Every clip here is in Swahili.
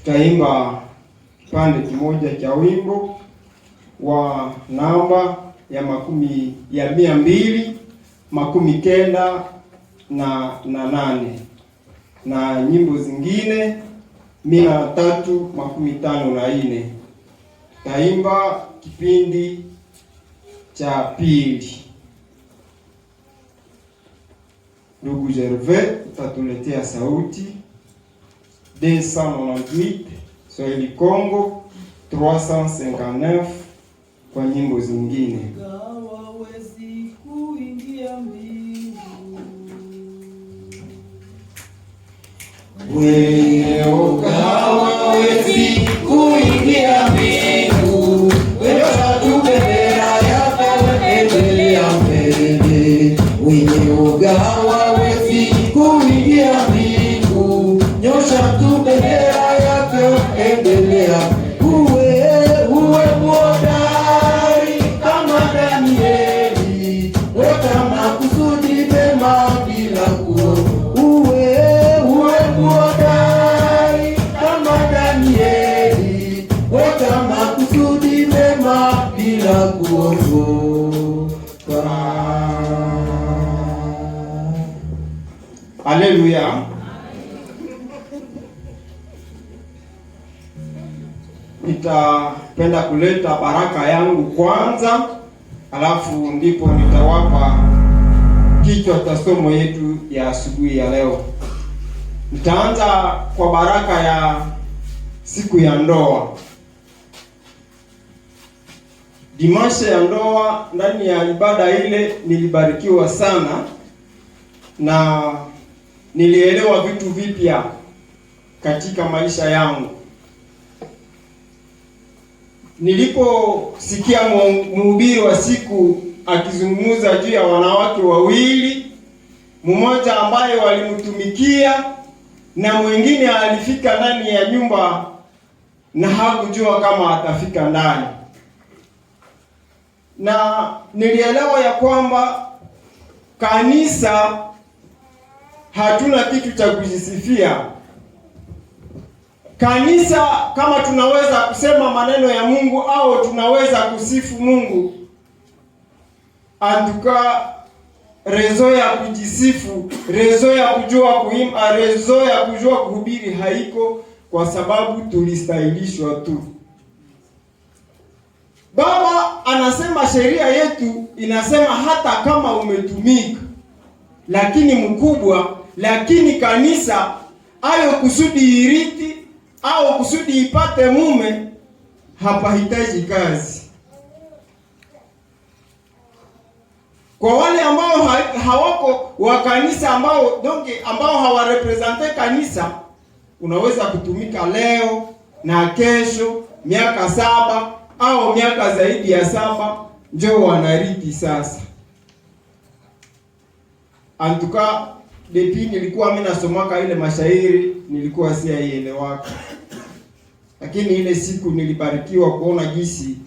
tutaimba kipande kimoja cha wimbo wa namba ya 298 na nyimbo zingine 354. Taimba kipindi cha pili. Ndugu Gervais utatuletea sauti 298 Swahili Congo 359 kwa nyimbo zingine. Hawawezi kuingia mbingu, wewe hawawezi kuingia mbingu, wewe bendera yako endelea mbele. Wewe hawawezi kuingia mbingu, nyosha tu bendera yako endelea. Uwe mwodari kama Danieli, weka makusudi mema bila kuogopa. Uwe mwodari kama Danieli, weka makusudi mema bila kuogopa. Haleluya. Nitapenda kuleta baraka yangu kwanza, alafu ndipo nitawapa kichwa cha somo yetu ya asubuhi ya leo. Nitaanza kwa baraka ya siku ya ndoa. Dimashe ya ndoa, ndani ya ibada ile nilibarikiwa sana na nilielewa vitu vipya katika maisha yangu. Niliposikia mhubiri wa siku akizungumza juu ya wanawake wawili, mmoja ambaye walimtumikia na mwingine alifika ndani ya nyumba na hakujua kama atafika ndani, na nilielewa ya kwamba kanisa hatuna kitu cha kujisifia. Kanisa kama tunaweza kusema maneno ya Mungu au tunaweza kusifu Mungu, antuka rezo ya kujisifu, rezo ya kujua kuimba, rezo ya kujua kuhubiri haiko, kwa sababu tulistahilishwa tu. Baba anasema sheria yetu inasema hata kama umetumika lakini mkubwa, lakini kanisa ayo kusudi iriti au kusudi ipate mume, hapahitaji kazi. Kwa wale ambao hawako wa kanisa, ambao hawarepresente kanisa, unaweza kutumika leo na kesho, miaka 7 au miaka zaidi ya 7, njoo wanariti sasa. Antuka depuis nilikuwa mimi nasomaka ile mashairi, nilikuwa siyaelewaka. Lakini ile siku nilibarikiwa kuona jinsi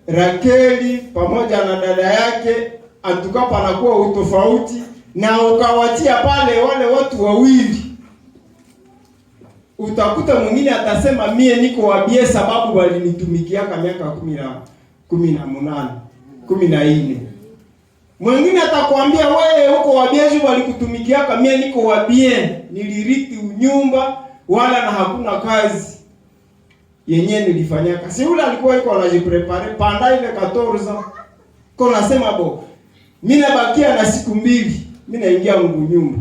Rakeli pamoja na dada yake, antuka panakuwa utofauti, na ukawatia pale wale watu wawili. Utakuta mwingine atasema mie niko wabie sababu walinitumikiaka miaka 18, 14. Mwingine atakwambia wewe huko wabieju walikutumikiaka, mie niko wabie niliriti unyumba wala na hakuna kazi yenye nilifanyaka. Si ule alikuwa yuko anajiprepare panda ile 14. Kwa nasema mimi nabakia na siku 2, mimi naingia Mungu nyumba.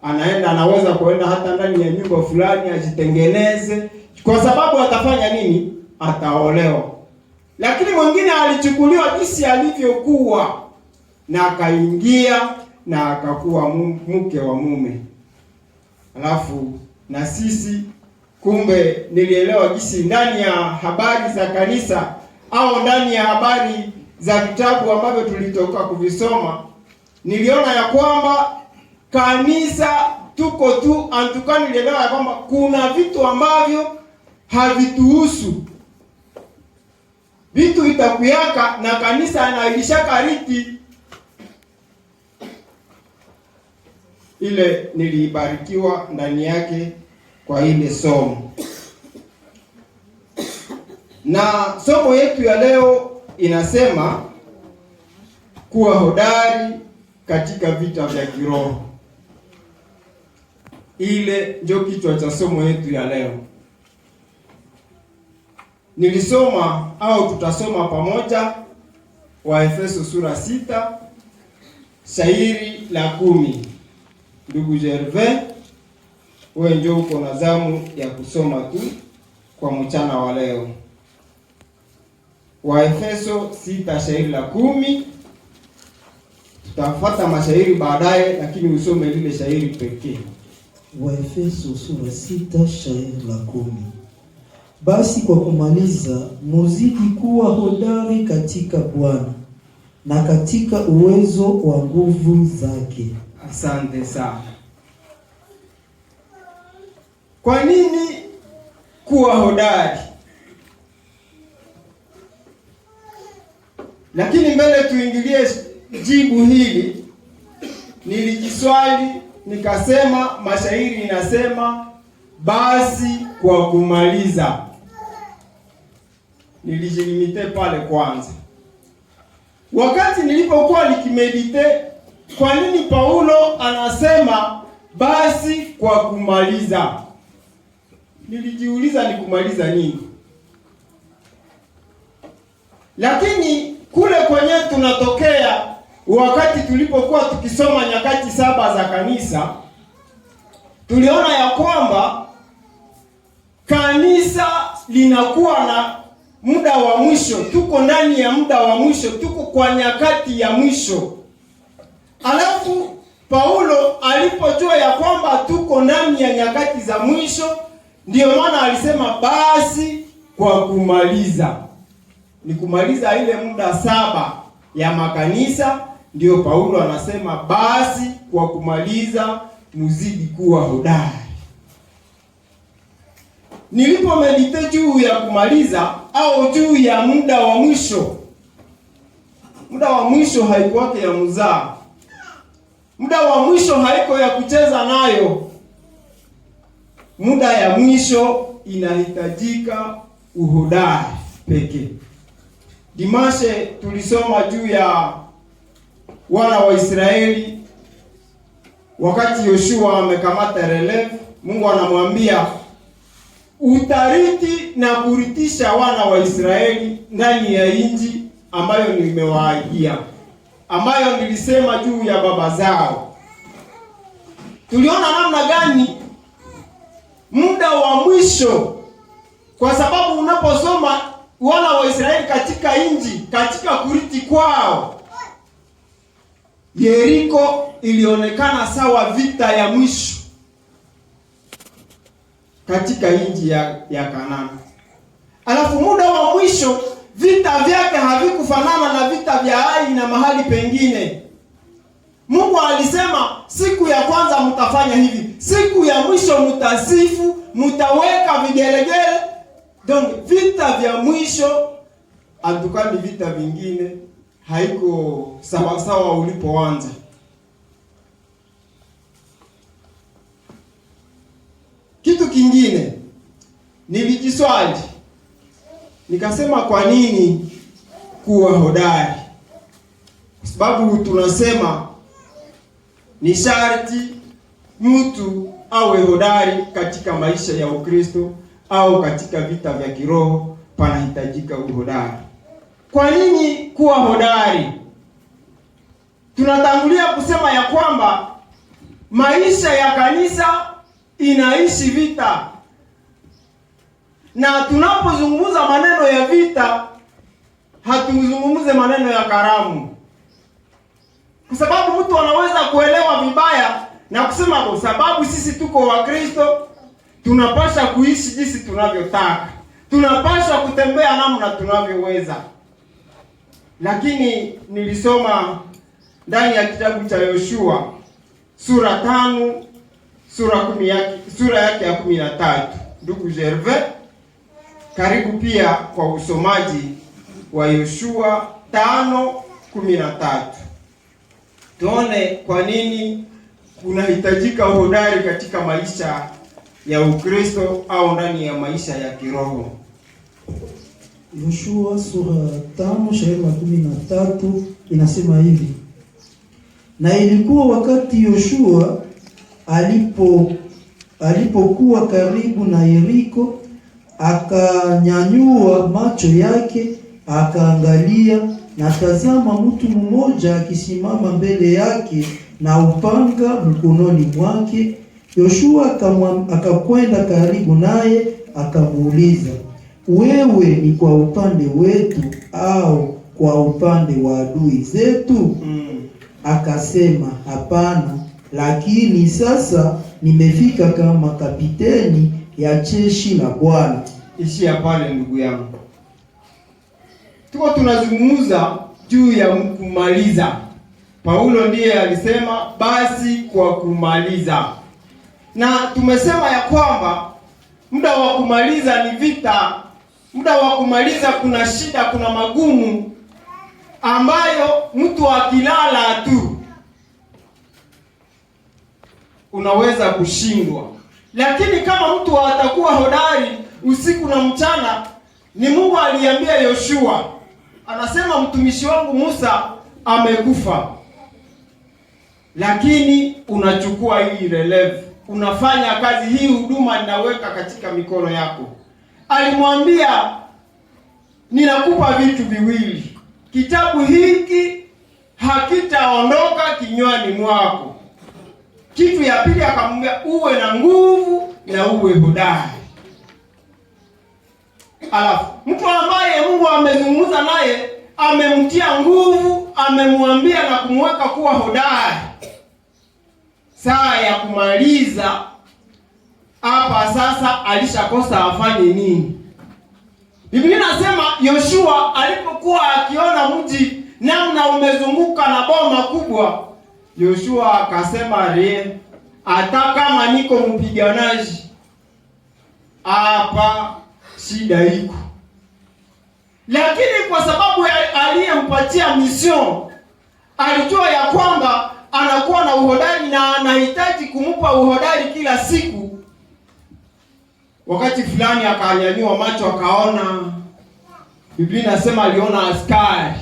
Anaenda, anaweza kuenda hata ndani ya nyumba fulani ajitengeneze, kwa sababu atafanya nini? Ataolewa. Lakini mwingine alichukuliwa jinsi alivyokuwa na akaingia na akakuwa mke wa mume. Alafu na sisi kumbe nilielewa jinsi ndani ya habari za kanisa au ndani ya habari za vitabu ambavyo tulitoka kuvisoma, niliona ya kwamba kanisa tuko tu, antuka nilielewa ya kwamba kuna vitu ambavyo havituhusu. Vitu itakuyaka na kanisa anailishaka riti. ile nilibarikiwa ndani yake kwa ile somo. Na somo yetu ya leo inasema kuwa hodari katika vita vya kiroho. Ile ndio kichwa cha somo yetu ya leo. Nilisoma au tutasoma pamoja Waefeso sura 6 shairi la 10. Ndugu Gervais, wewe ndio uko na zamu ya kusoma tu kwa mchana wa leo. Waefeso 6 shairi la 10. Tutafuata mashairi baadaye, lakini usome lile shairi pekee. Waefeso sura 6 shairi la 10. Basi kwa kumaliza, muzidi kuwa hodari katika Bwana na katika uwezo wa nguvu zake. Asante sana. Kwa nini kuwa hodari? Lakini mbele tuingilie jibu hili, nilijiswali nikasema, mashairi inasema basi kwa kumaliza. Nilijilimite pale kwanza. Wakati nilipokuwa nikimedite, kwa nini Paulo anasema basi kwa kumaliza? Nilijiuliza ni kumaliza nini? Lakini kule kwenye tunatokea, wakati tulipokuwa tukisoma nyakati 7 za kanisa, tuliona ya kwamba kanisa linakuwa na muda wa mwisho. Tuko ndani ya muda wa mwisho, tuko kwa nyakati ya mwisho. Alafu Paulo alipojua ya kwamba tuko ndani ya nyakati za mwisho, ndio maana alisema basi kwa kumaliza. Ni kumaliza ile muda 7 ya makanisa, ndio Paulo anasema basi kwa kumaliza muzidi kuwa hodari. Nilipomedite juu ya kumaliza au juu ya muda wa mwisho, muda wa mwisho haikuwake ya muzaa. Muda wa mwisho haiko ya kucheza nayo. Muda ya mwisho inahitajika uhodari pekee. Dimashe tulisoma juu ya wana wa Israeli wakati Yoshua amekamata releve. Mungu anamwambia utariti na kuritisha wana wa Israeli ndani ya nchi ambayo nimewaahidia, ambayo nilisema juu ya baba zao. Tuliona namna gani muda wa mwisho, kwa sababu unaposoma wana wa Israeli katika nchi, katika kuriti kwao, Yeriko ilionekana sawa vita ya mwisho katika nchi ya Kanaani. Alafu muda wa mwisho vita vyake havikufanana na vita vya Ai na mahali pengine. Mungu alisema siku ya kwanza mtafanya hivi, siku ya mwisho mtasifu, mtaweka vigelegele. Donc vita vya mwisho atukani vita vingine haiko sawa sawa ulipoanza. Kitu kingine nilijiswali nikasema, kwa nini kuwa hodari? Kwa sababu tunasema ni sharti mtu awe hodari katika maisha ya Ukristo au katika vita vya kiroho, panahitajika uhodari. Kwa nini kuwa hodari? Tunatangulia kusema ya kwamba maisha ya kanisa inaishi vita. Na tunapozungumza maneno ya vita, hatuzungumze maneno ya karamu. Kwa sababu mtu anaweza kuelewa vibaya na kusema kwa sababu sisi tuko wa Kristo, tunapaswa kuishi jinsi tunavyotaka. Tunapaswa kutembea namna tunavyoweza. Lakini nilisoma ndani ya kitabu cha Yoshua sura 5 sura yake ya 13. Ndugu Gervais, karibu pia kwa usomaji wa Yoshua 5:13. Tuone kwa nini kunahitajika uhodari katika maisha ya Ukristo au ndani ya maisha ya kiroho. Yoshua sura 5 shairi 13 inasema hivi: na ilikuwa wakati Yoshua alipokuwa karibu na Yeriko, akanyanyua macho yake akaangalia, na tazama, mtu mmoja akisimama mbele yake na upanga mkononi mwake. Yoshua akakwenda karibu naye akamuuliza, wewe ni kwa upande wetu au kwa upande wa adui zetu? Akasema, hapana, lakini sasa nimefika kama kapiteni ya jeshi la Bwana. Ishia pale ndugu yangu. Tuko tunazungumza juu ya kumaliza. Paulo ndiye alisema basi kwa kumaliza. Na tumesema ya kwamba muda wa kumaliza ni vita. Muda wa kumaliza kuna shida, kuna magumu ambayo mtu akilala tu unaweza kushindwa. Lakini kama mtu atakuwa hodari usiku na mchana, ni Mungu aliambia Yoshua, anasema mtumishi wangu Musa amekufa, lakini unachukua hii releve, unafanya kazi hii, huduma ninaweka katika mikono yako. Alimwambia, ninakupa vitu viwili, kitabu hiki hakitaondoka kinywani mwako. Kitu ya pili akamwambia, uwe na nguvu na uwe hodari. Alafu mtu ambaye Mungu amezungumza naye, amemtia nguvu, amemwambia na kumweka kuwa hodari, saa ya kumaliza hapa sasa alishakosa afanye nini? Biblia inasema Yoshua alipokuwa akiona mji namna umezunguka na boma kubwa, Yoshua akasema, hata kama niko mpiganaji hapa shida iko. Lakini kwa sababu aliyempatia mission alijua ya kwamba anakuwa na uhodari na anahitaji kumpa uhodari kila siku. Wakati fulani akanyanyua macho akaona, Biblia inasema aliona askari.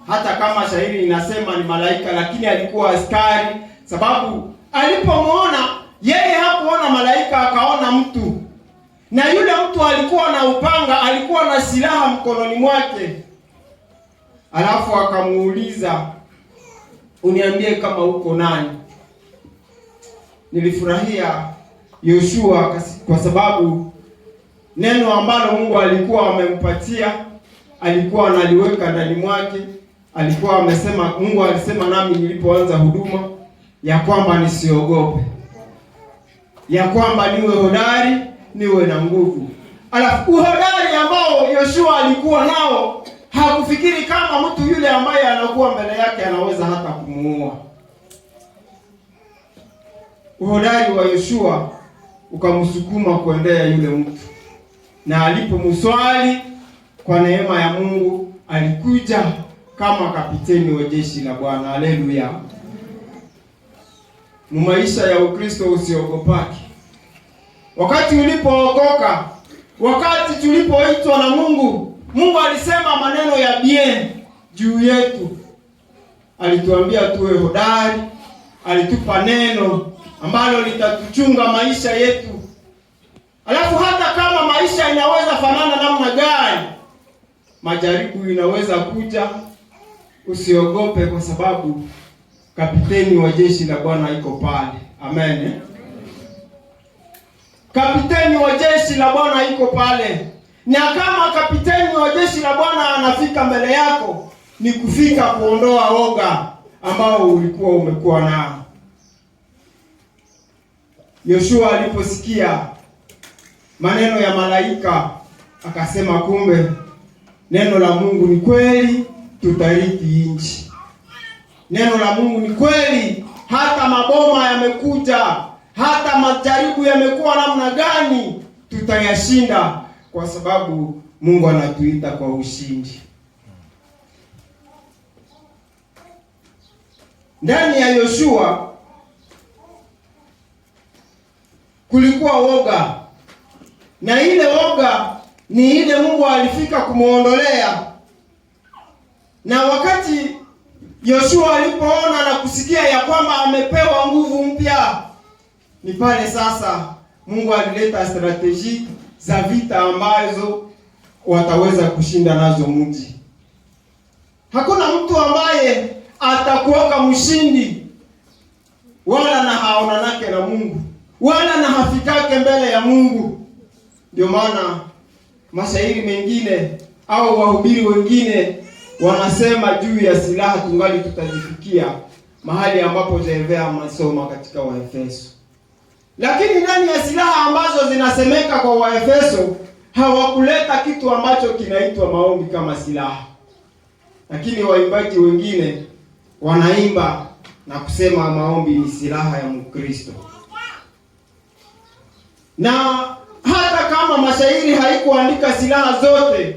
Hata kama shairi inasema ni malaika, lakini alikuwa askari, sababu alipomwona yeye hakuona malaika, akaona mtu. Na yule mtu alikuwa na upanga, alikuwa na silaha mkononi mwake. Alafu akamuuliza, uniambie kama uko nani? Nilifurahia Yoshua kwa sababu neno ambalo Mungu alikuwa amempatia alikuwa analiweka ndani mwake. Alikuwa amesema, Mungu alisema nami nilipoanza huduma ya kwamba nisiogope, ya kwamba niwe hodari, niwe na nguvu. Alafu uhodari ambao Yoshua alikuwa nao, hakufikiri kama mtu yule ambaye anakuwa mbele yake anaweza hata kumuua. Uhodari wa Yoshua ukamsukuma kuendea yule mtu, na alipomswali kwa neema ya Mungu alikuja kama kapiteni wa jeshi la Bwana. Haleluya. Maisha ya Ukristo usiogopake. Wakati ulipookoka, wakati tulipoitwa na Mungu, Mungu alisema maneno ya bien juu yetu. Alituambia tuwe hodari, alitupa neno ambalo litatuchunga maisha yetu. Alafu hata kama maisha inaweza fanana namna gani, majaribu inaweza kuja, usiogope kwa sababu kapiteni wa jeshi la Bwana iko pale. Amen. Kapiteni wa jeshi la Bwana iko pale. Na kama kapiteni wa jeshi la Bwana anafika mbele yako, ni kufika kuondoa woga ambao ulikuwa umekuwa nao. Yoshua aliposikia maneno ya malaika akasema, kumbe neno la Mungu ni kweli, tutarithi nchi. Neno la Mungu ni kweli, hata maboma yamekuja, hata majaribu yamekuwa namna gani, tutayashinda kwa sababu Mungu anatuita kwa ushindi. ndani ya Yoshua kulikuwa woga, na ile woga ni ile Mungu alifika kumuondolea. Na wakati Yoshua alipoona na kusikia ya kwamba amepewa nguvu mpya, ni pale sasa Mungu alileta strategy za vita ambazo wataweza kushinda nazo mji. Hakuna mtu ambaye atakuwa mshindi wala na haonanake na Mungu, wala na hafikake mbele ya Mungu. Ndio maana mashairi mengine au wahubiri wengine wanasema juu ya silaha tungali tutazifikia mahali ambapo Jeremia masoma katika Waefeso. Lakini ndani ya silaha ambazo zinasemeka kwa Waefeso hawakuleta kitu ambacho kinaitwa maombi kama silaha. Lakini waimbaji wengine wanaimba na kusema maombi ni silaha ya Mkristo. Na hata kama mashairi haikuandika silaha zote,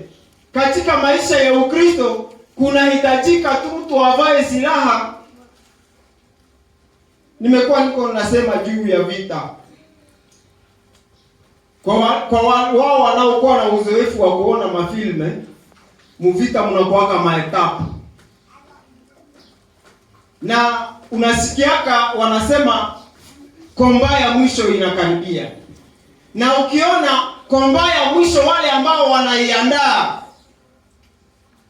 katika maisha ya Ukristo kunahitajika tu mtu avae silaha. Niko nasema juu ya vita. Kwa wao wanaokuwa na uzoefu wa kuona mafilme, muvita mnakuwaka maetapu. Na unasikiaka wanasema komba ya mwisho inakaribia. Na ukiona komba ya mwisho, wale ambao wanaiandaa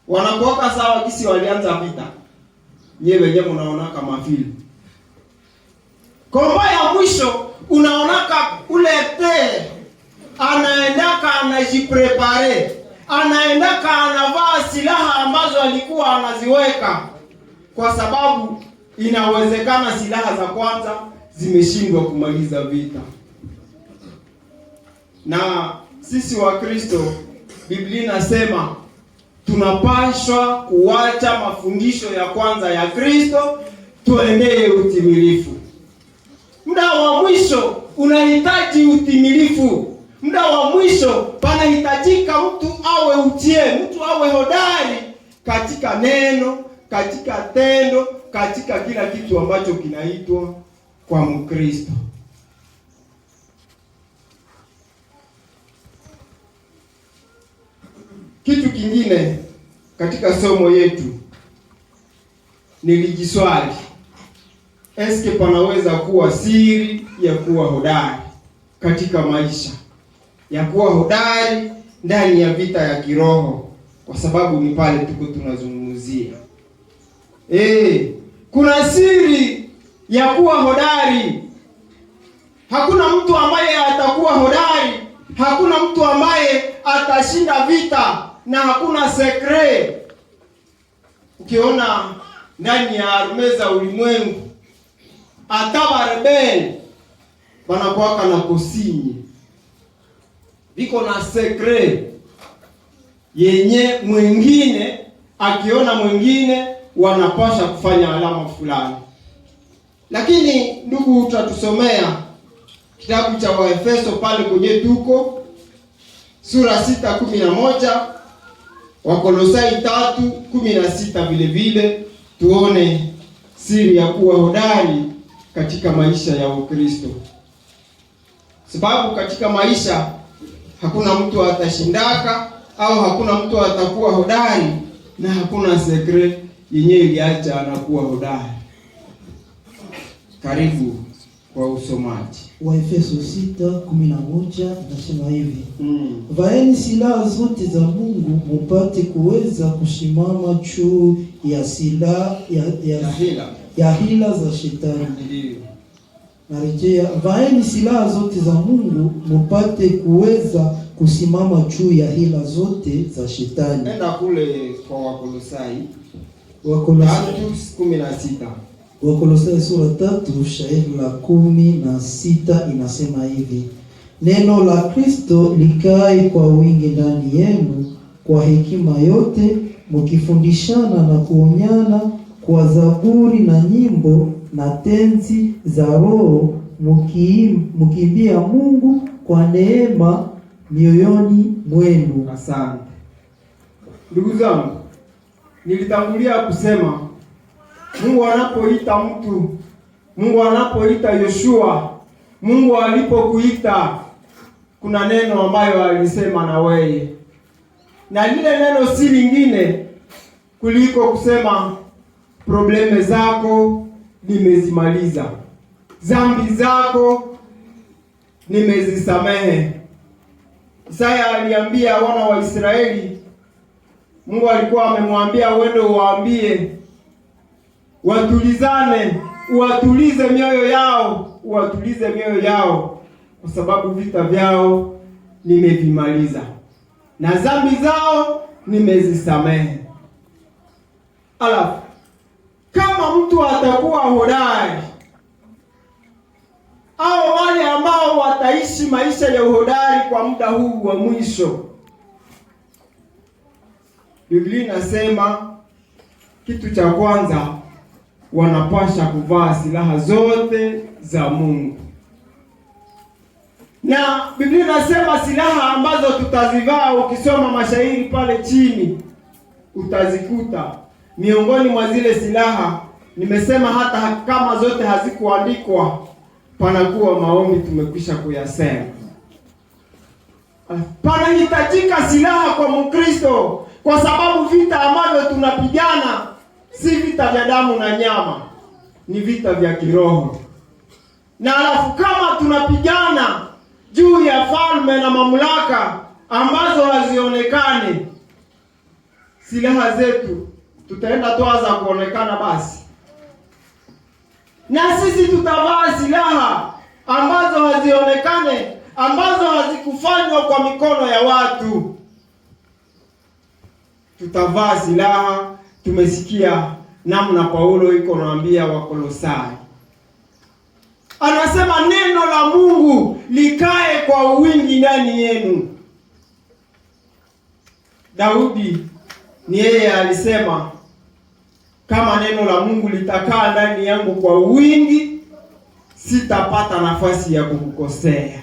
wanakuwaka sawa kisi walianza vita. Nyewe wenyewe mnaonaka mafilme. Komba ya mwisho unaonaka ule te anaendaka anajiprepare, anaendaka anavaa silaha ambazo alikuwa anaziweka, kwa sababu inawezekana silaha za kwanza zimeshindwa kumaliza vita. Na sisi wa Kristo, Biblia inasema tunapaswa kuacha mafundisho ya kwanza ya Kristo tuendee utimilifu. Muda wa mwisho unahitaji utimilifu. Muda wa mwisho panahitajika mtu awe mtu awe hodari katika neno, katika tendo, katika kila kitu ambacho kinaitwa kwa Mkristo. Kitu kingine katika somo yetu nilijiswali, eske panaweza kuwa siri ya kuwa hodari katika maisha, ya kuwa hodari ndani ya vita ya kiroho, kwa sababu ni pale tuko tunazungumzia. Kuna siri ya kuwa hodari. Hakuna mtu ambaye atakuwa hodari, hakuna mtu ambaye atashinda vita, na hakuna sekre. Ukiona ndani ya arme za ulimwengu, atawa rebel wanakuwaka na kosinye, viko na sekre yenye mwingine akiona mwingine wanapasha kufanya alama fulani. Lakini ndugu, utatusomea kitabu cha Waefeso pale kwenye tuko sura 6:11, Wakolosai 3:16 vile vile, tuone siri ya kuwa hodari katika maisha ya Ukristo. Sababu katika maisha hakuna mtu atashindaka au hakuna mtu atakuwa hodari na hakuna sekre yenyewe iliacha anakuwa hodari. Karibu kwa usomaji. Waefeso 6:11 nasema hivi. Vaeni silaha zote za Mungu mupate kuweza kusimama juu ya silaha ya hila za shetani. Ndiyo. Narejea, vaeni silaha zote za Mungu mupate kuweza kusimama juu ya hila zote za shetani. Nenda kule kwa Wakolosai 3:16. Wakolosai sura 3 shairi la 16 inasema hivi: neno la Kristo likae kwa wingi ndani yenu kwa hekima yote, mkifundishana na kuonyana kwa zaburi na nyimbo na tenzi za Roho, mkiimbia Mungu kwa neema mioyoni mwenu. Asante. Ndugu zangu, nilitangulia kusema Mungu anapoita mtu, Mungu anapoita Yoshua, Mungu alipokuita, kuna neno ambayo alisema na wewe. Na lile neno si lingine kuliko kusema probleme zako nimezimaliza, dhambi zako nimezisamehe. Isaya aliambia wana wa Israeli, Mungu alikuwa amemwambia uende uwaambie watulizane, uwatulize mioyo yao, kwa sababu vita vyao nimevimaliza na dhambi zao nimezisamehe. Alafu kama mtu atakuwa hodari, au wale ambao wataishi maisha ya uhodari kwa muda huu wa mwisho, Biblia inasema kitu cha kwanza wanapasha kuvaa silaha zote za Mungu. Na Biblia inasema silaha ambazo tutazivaa, ukisoma mashairi pale chini utazikuta miongoni mwa zile silaha. Nimesema hata kama zote hazikuandikwa, panakuwa maombi tumekwisha kuyasema. Panahitajika silaha kwa Mkristo, kwa sababu vita ambavyo tunapigana si vita vya damu na nyama, ni vita vya kiroho. Na alafu kama tunapigana juu ya falme na mamlaka ambazo hazionekane, silaha zetu tutaenda toa za kuonekana basi. Na sisi tutavaa silaha ambazo hazionekane, ambazo hazikufanywa kwa mikono ya watu. Tutavaa silaha. Tumesikia namna Paulo iko naambia Wakolosai, anasema neno la Mungu likae kwa wingi ndani yenu. Daudi ni yeye alisema, kama neno la Mungu litakaa ndani yangu kwa wingi, sitapata nafasi ya kukukosea.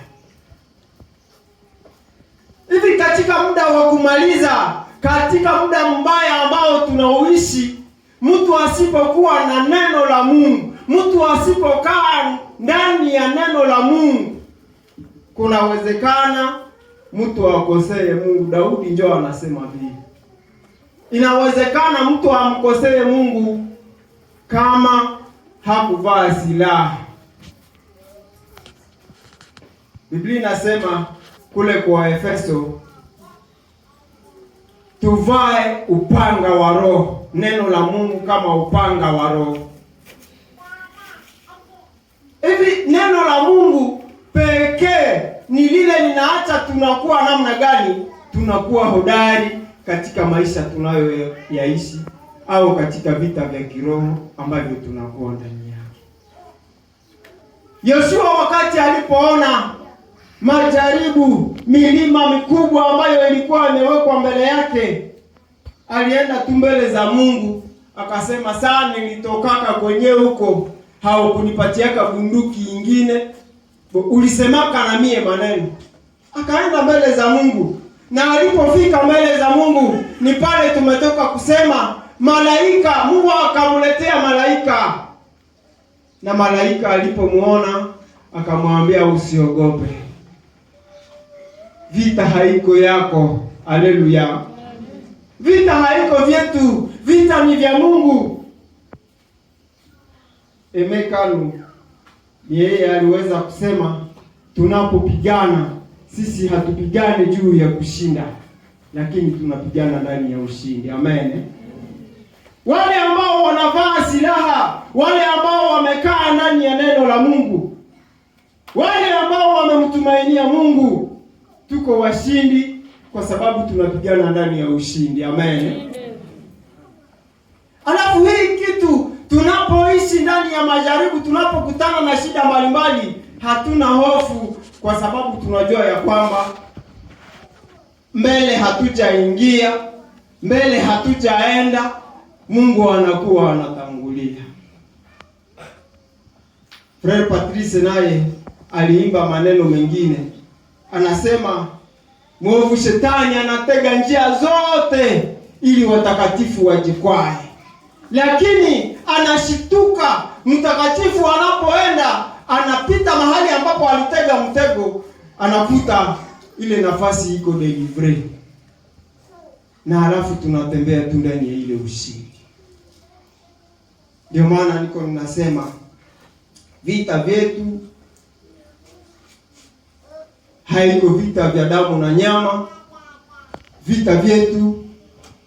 Hivi katika muda wa kumaliza, katika muda mbaya ambao tunauishi, mtu asipokuwa na neno la Mungu, mtu asipokaa ndani ya neno la Mungu, kunawezekana mtu akosee Mungu. Daudi njoo anasema hivi, inawezekana mtu amkosee Mungu kama hakuvaa silaha. Biblia inasema kule kwa Efeso, tuvae upanga wa Roho, neno la Mungu kama upanga wa Roho. Hivi neno la Mungu pekee ni lile linaacha tunakuwa namna gani? Tunakuwa hodari katika maisha tunayoyaishi, au katika vita vya kiroho ambavyo tunakuwa ndani yake. Yoshua wakati alipoona majaribu, milima mikubwa ambayo ilikuwa imewekwa mbele yake, alienda tu mbele za Mungu akasema, sana nilitokaka kwenye huko, haukunipatiaka bunduki ingine, ulisemaka na mie maneno. Akaenda mbele za Mungu, na alipofika mbele za Mungu ni pale tumetoka kusema malaika, Mungu akamletea malaika, na malaika alipomuona akamwambia, usiogope, vita haiko yako. Haleluya! Vita haiko vyetu, vita ni vya Mungu. Emekalu yeye aliweza kusema, tunapopigana sisi hatupigane juu ya kushinda, lakini tunapigana ndani ya ushindi. Amen. Wale ambao wanavaa silaha, wale ambao wamekaa ndani ya neno la Mungu, wale ambao wamemtumainia Mungu, tuko washindi kwa sababu tunapigana ndani ya ushindi. Amen. Alafu hii kitu, tunapoishi ndani ya majaribu, tunapokutana na shida mbalimbali, hatuna hofu, kwa sababu tunajua ya kwamba mbele hatujaingia, mbele hatujaenda, Mungu anakuwa anatangulia. Frere Patrice naye aliimba maneno mengine, anasema mwovu shetani anatega njia zote ili watakatifu wajikwae. lakini anashituka. Mtakatifu anapoenda anapita mahali ambapo alitega mtego, anakuta ile nafasi iko delivery, na halafu tunatembea tu ndani ya ile ushindi. Ndio maana niko ninasema vita vyetu haiko vita vya damu na nyama. Vita vyetu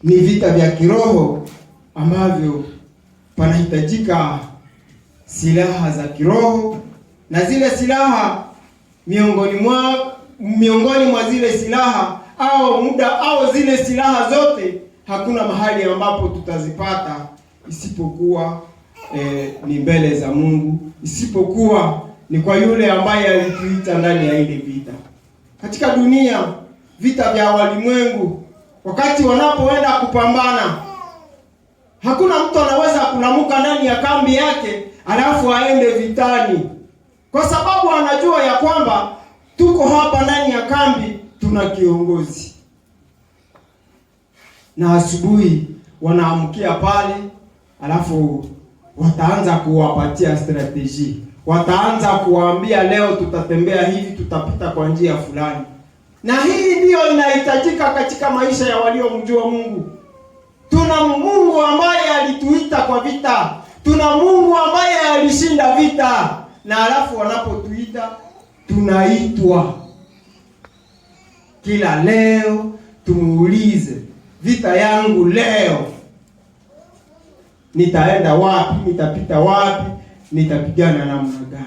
ni vita vya kiroho ambavyo panahitajika silaha za kiroho, na zile silaha miongoni mwa zile silaha au zile silaha zote, hakuna mahali ambapo tutazipata isipokuwa ni mbele za Mungu, isipokuwa ni kwa yule ambaye alituita ndani ya ile vita. Katika dunia, vita vya walimwengu, wakati wanapoenda kupambana, hakuna mtu anaweza kulamuka ndani ya kambi yake alafu aende vitani, kwa sababu anajua ya kwamba tuko hapa ndani ya kambi, tuna kiongozi. Na asubuhi wanaamkia pale, alafu wataanza kuwapatia strategy. Wataanza kuwaambia leo tutatembea hivi, tutapita kwa njia fulani. Na hii ndiyo inahitajika katika maisha ya waliomjua Mungu. Tuna Mungu ambaye alituita kwa vita. Tuna Mungu ambaye alishinda vita. Na alafu wanapotuita tunaitwa. Kila leo tumuulize, vita yangu leo nitaenda wapi? Nitapita wapi? Nitapigana namna gani?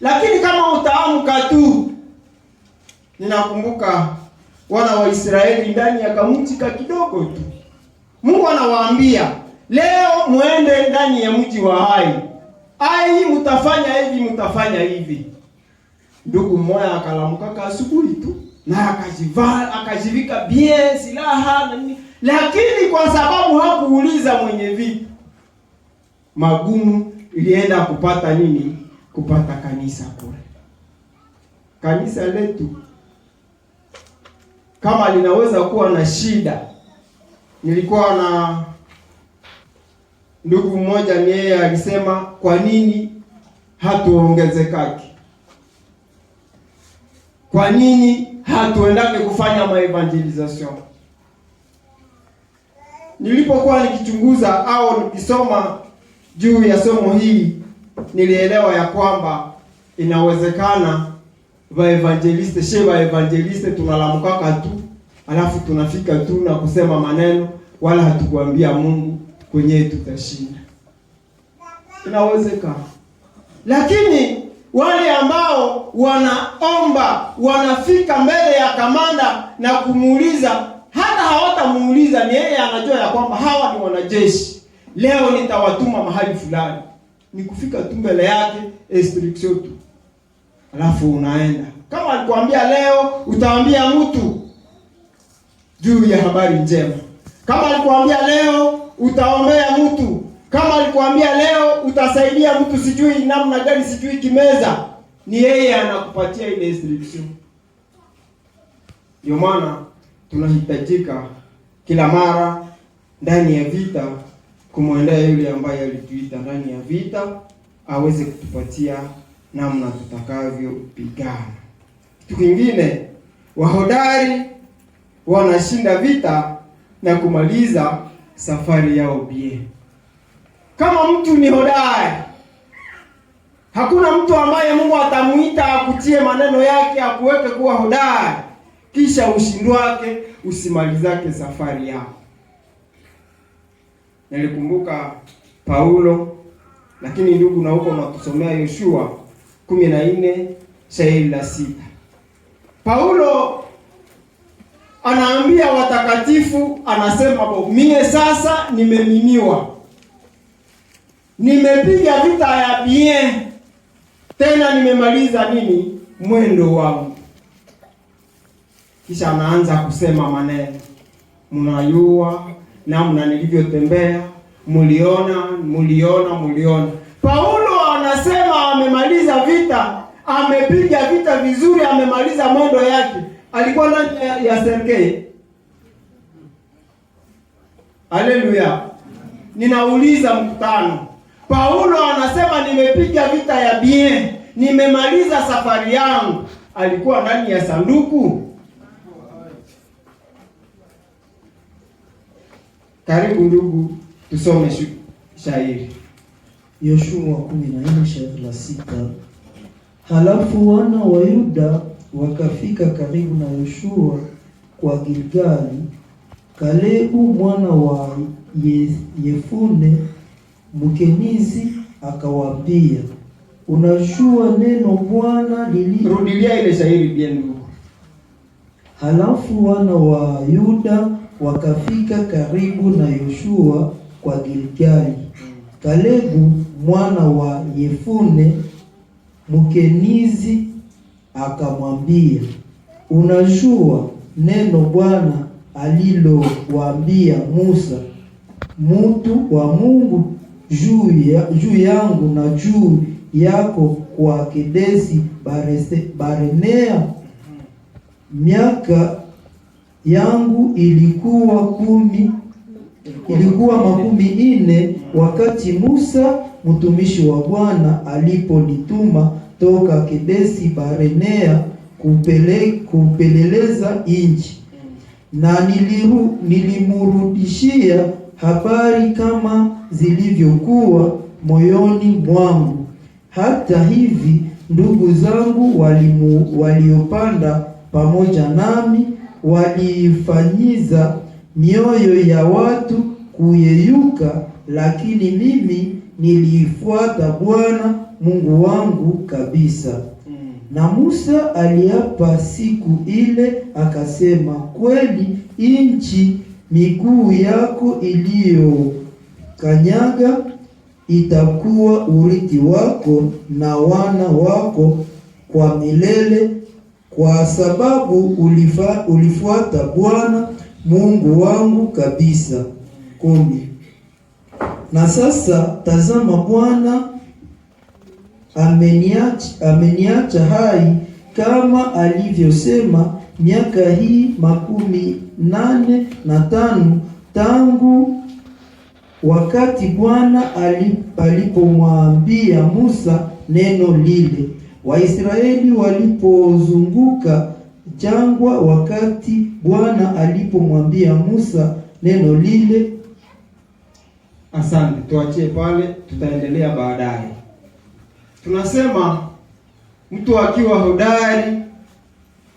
Lakini kama utaamka tu, ninakumbuka wana wa Israeli ndani ya kamji kidogo tu, Mungu anawaambia leo muende ndani ya mji wa Ai, mtafanya hivi, mtafanya hivi. Ndugu mmoja akalamuka asubuhi tu na akajivika bien silaha na nini, lakini kwa sababu hakuuliza mwenye vita, magumu ilienda kupata nini? Kupata kanisa kule. Kanisa letu kama linaweza kuwa na shida. Nilikuwa na ndugu mmoja, ni yeye alisema, kwa nini hatuongezekaki? Kwa nini hatuendake kufanya maevangelization? Nilipokuwa nikichunguza au nikisoma juu ya somo hili, nilielewa ya kwamba inawezekana vaevangeliste tunalamukaka tu, alafu tunafika tu na kusema maneno, wala hatukuambia Mungu kwenye tutashinda. Inawezekana. Lakini wale ambao wanaomba, wanafika mbele ya kamanda na kumuuliza, hata hawatamuuliza, ni yeye anajua ya kwamba hawa ni wanajeshi, leo nitawatuma mahali fulani. Ni kufika tu mbele yake, instruction tu, alafu unaenda. Kama alikwambia leo utaambia mtu juu ya habari njema, kama alikwambia leo utaombea mtu, kama alikwambia leo utasaidia mtu sijui namna gani, sijui kimeza, ni yeye anakupatia ile instruction. Ndio maana tunahitajika kila mara ndani ya vita kumwendea yule ambaye alituita ndani ya vita, aweze kutupatia namna tutakavyopigana. Kitu kingine, wahodari wanashinda vita na kumaliza safari yao bien. Kama mtu ni hodari, hakuna mtu ambaye Mungu atamuita akutie maneno yake akuweke kuwa hodari kisha ushindi wake usimalizake safari yao. Nilikumbuka Paulo, lakini ndugu na huko natusomea Yoshua 14:6. Paulo anaambia watakatifu, anasema, mie sasa nimemimiwa, nimepiga vita ya bien, tena nimemaliza nini? Mwendo wangu. Kisha anaanza kusema maneno, mnajua namna nilivyotembea, muliona. Paulo anasema amemaliza vita, amepiga vita vizuri, amemaliza mwendo yake. Alikuwa ndani ya serikali. Haleluya. ninauliza mkutano, Paulo anasema nimepiga vita ya bien, nimemaliza safari yangu, alikuwa ndani ya sanduku? Karibu ndugu, tusome shairi. Yoshua 14 shairi la 6. Halafu wana wa Yuda wakafika karibu na Yoshua kwa Gilgali. Kalebu mwana wa Yefune Mkenizi akawaambia, unajua neno Bwana Rudilia ile shairi bien ndugu. Halafu wana wa Yuda wakafika karibu na Yoshua kwa Gilgali. Kalebu mwana wa Yefune Mkenizi akamwambia, unajua neno Bwana alilowaambia Musa mtu wa Mungu juu yangu na juu yako kwa Kedesi Barenea. Miaka yangu ilikuwa 40 wakati Musa mtumishi wa Bwana aliponituma toka Kedesi Barenea kupeleleza nchi, na nilimurudishia habari kama zilivyokuwa moyoni mwangu. Hata hivi ndugu zangu waliopanda pamoja nami walifanyiza mioyo ya watu kuyeyuka, lakini mimi nilifuata Bwana Mungu wangu kabisa. Na Musa aliapa siku ile akasema, kweli nchi miguu yako iliyokanyaga itakuwa urithi wako na wana wako kwa milele, kwa sababu ulifuata Bwana Mungu wangu kabisa. 10. Na sasa tazama, Bwana ameniacha hai kama alivyosema, miaka hii 85 tangu wakati Bwana alipomwambia Musa neno lile. Waisraeli walipozunguka jangwa wakati Bwana alipomwambia Musa neno lile. Asante, tuachie pale, tutaendelea baadaye. Tunasema mtu akiwa hodari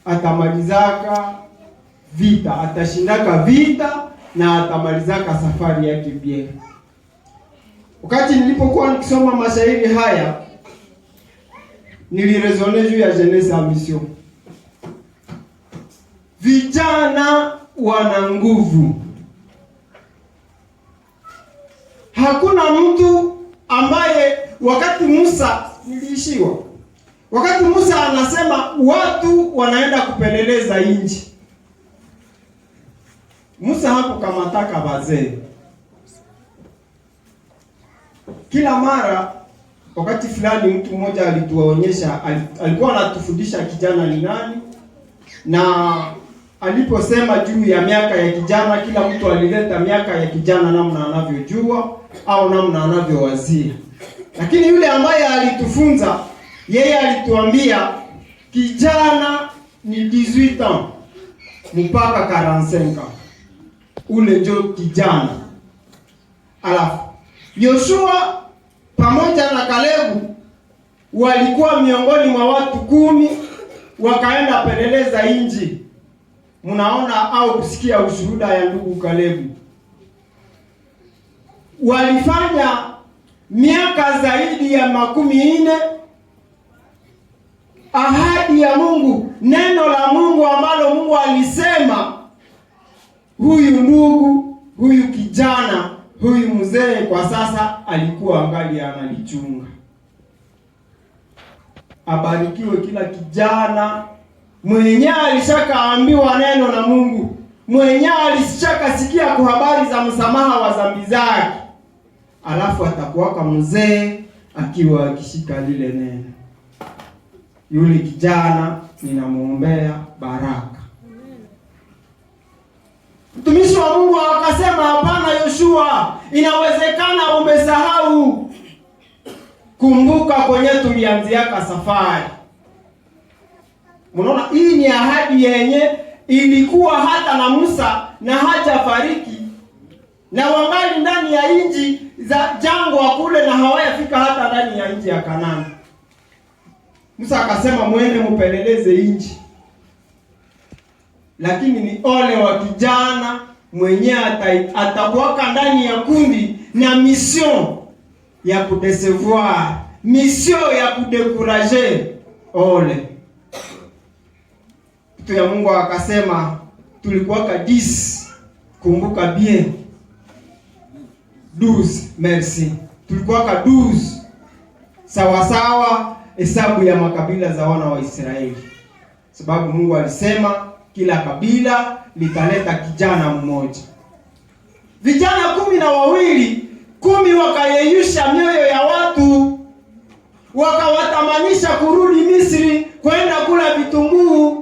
atamalizaka vita, atashindaka vita na atamalizaka safari yake bien. Wakati nilipokuwa nikisoma mashairi haya, nilirezone juu ya jeunesse en mission. Vijana wana nguvu. Hakuna mtu ambaye wakati Musa niliishiwa. Wakati Musa anasema watu wanaenda kupeleleza nchi, Musa hakukamataka wazee. Kila mara wakati fulani mtu mmoja alituonyesha, alikuwa anatufundisha kijana ni nani, na aliposema juu ya miaka ya kijana, kila mtu alileta miaka ya kijana namna anavyojua au namna anavyowazia. Lakini yule ambaye alitufunza, yeye alituambia kijana ni 18 ans mpaka 45 ans. Ule ndio kijana. Alafu Yoshua pamoja na Kalebu walikuwa miongoni mwa watu 10 wakaenda peleleza inji. Mnaona au kusikia ushuhuda ya ndugu Kalebu. Walifanya miaka zaidi ya 40. Ahadi ya Mungu, neno la Mungu ambalo Mungu alisema, huyu ndugu, huyu kijana, huyu mzee kwa sasa alikuwa angali analichunga. Abarikiwe kila kijana mwenye alishakaambiwa neno na Mungu, mwenye alishakasikia kwa habari za msamaha wa dhambi zake, alafu atakuwaka mzee akiwa akishika lile neno. Yule kijana ninamuombea baraka. Mtumishi wa Mungu akasema, hapana Yoshua, inawezekana umesahau. Kumbuka kwenye tulianziaka safari. Mnaona, hii ni ahadi yenye ilikuwa hata na Musa na hajafariki, na wangali ndani ya nchi za jangwa kule, na hawayafika hata ndani ya nchi ya Kanaani. Musa akasema, mwende mupeleleze nchi. Lakini ni ole wa kijana mwenye atakuwaka ndani ya kundi na mission ya kudesevoir, mission ya kudekuraje. Ole. Mtu ya Mungu akasema, tulikuwaka 10, kumbuka bien, 12, merci. Tulikuwaka 12, sawa sawa hesabu ya makabila za wana wa Israeli. Sababu Mungu alisema kila kabila litaleta kijana mmoja. Vijana 12, 10 wakayeyusha mioyo ya watu, wakawatamanisha kurudi Misri kwenda kula vitunguu.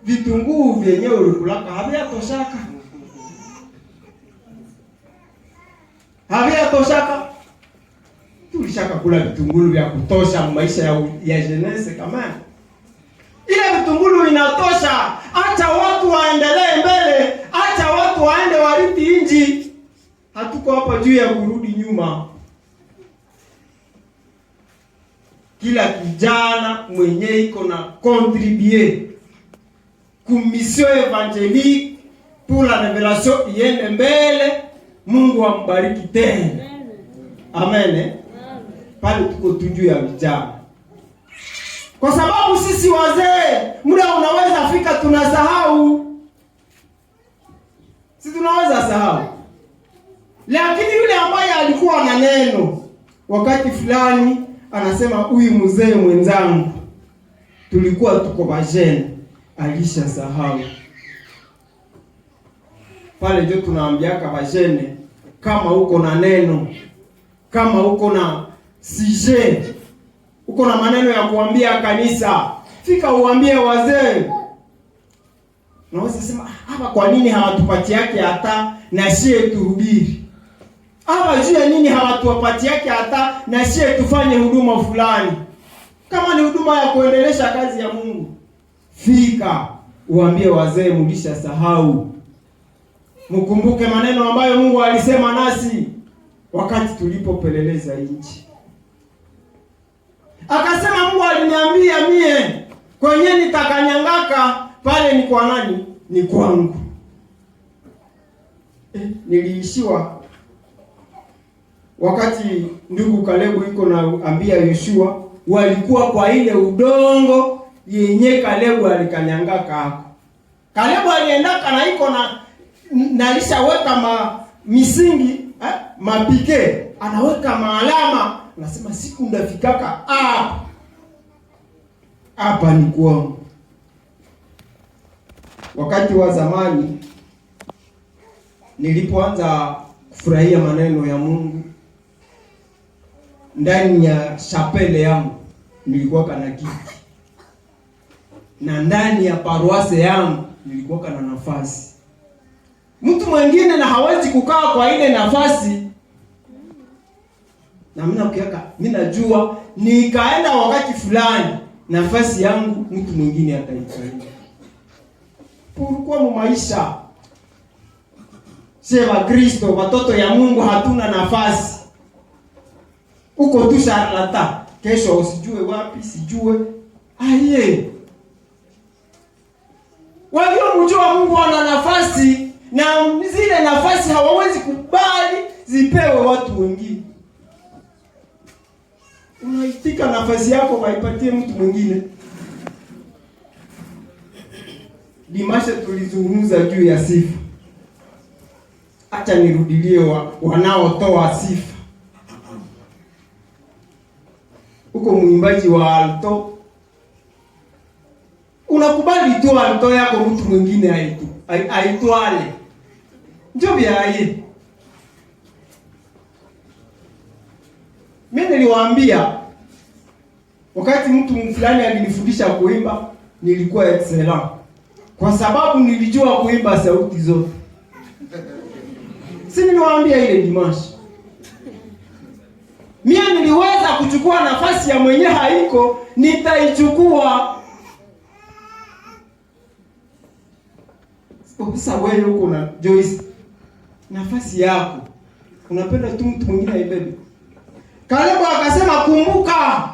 Vitunguu vyenyewe ulikulaka haviyatoshaka. Haviyatoshaka. Tulishaka kula vitunguu vya kutosha maisha ya jeunesse kama. Ile vitunguu inatosha, acha watu waendelee mbele, acha watu waende warithi inji. Hatuko hapa juu ya kurudi nyuma. Kila kijana mwenye iko na contribuer ku mission évangélique pour la révélation iende mbele, Mungu ambariki tena. Amen. Pale tuko juu ya vijana. Kwa sababu sisi wazee, muda unaweza fika tunasahau. Sisi tunaweza sahau. Lakini yule ambaye alikuwa na neno wakati fulani anasema, huyu mzee mwenzangu tulikuwa tuko bajene, alisha sahau. Pale ndio tunaambiaka bajene, kama uko na neno, kama uko na sujet, uko na maneno ya kuambia kanisa, fika uambie wazee. Unaweza sema, hapa kwa nini hawatupatiake hata na shie tuhubiri? Hapa juu ya nini hawatupatiake hata na shie tufanye huduma fulani? Kama ni huduma ya kuendelesha kazi ya Mungu, fika uambie wazee, mlisha sahau. Mkumbuke maneno ambayo Mungu alisema nasi wakati tulipopeleleza nchi. Akasema, Mungu aliniambia mie kwenye nitakanyangaka pale ni kwa nani? Ni kwangu. Niliishiwa wakati ndugu Kalebu iko na ambia Yoshua, walikuwa kwa ile udongo yenye Kalebu alikanyangaka hapo. Kalebu aliendaka na iko na alishaweka misingi, mapike, anaweka maalama, anasema siku ndafikaka hapa ni kwangu. Wakati wa zamani nilipoanza kufurahia maneno ya Mungu ndani ya chapele yangu, nilikuwa kana kiti, na ndani ya paroisse yangu nilikuwa kana nafasi. Mtu mwingine na hawezi kukaa kwa ile nafasi, na mimi najua nikaenda wakati fulani nafasi yangu mtu mwingine ataikalia. Pourquoi mu maisha sema Kristo, watoto ya Mungu hatuna nafasi. Uko tu charlatan, kesho usijue wapi, sijue aye. Waliomjua Mungu wana nafasi, na zile nafasi hawawezi kubali zipewe watu wengine. Unaitika nafasi yako waipatie mtu mwingine. Dimashe tulizungumza juu ya sifa. Acha nirudilie wanaotoa sifa. Uko muimbaji wa alto, unakubali tu alto yako mtu mwingine aitwale. Njoo biaye. Mimi niliwaambia wakati mtu fulani alinifundisha kuimba, nilikuwa excellent. kwa sababu nilijua kuimba sauti zote. Si niliwaambia ile dimanche? Mimi niliweza kuchukua nafasi ya mwenye haiko, nitaichukua. Sasa wewe huko na Joyce, nafasi yako unapenda tu mtu mwingine aibebe. Kalebu akasema kumbuka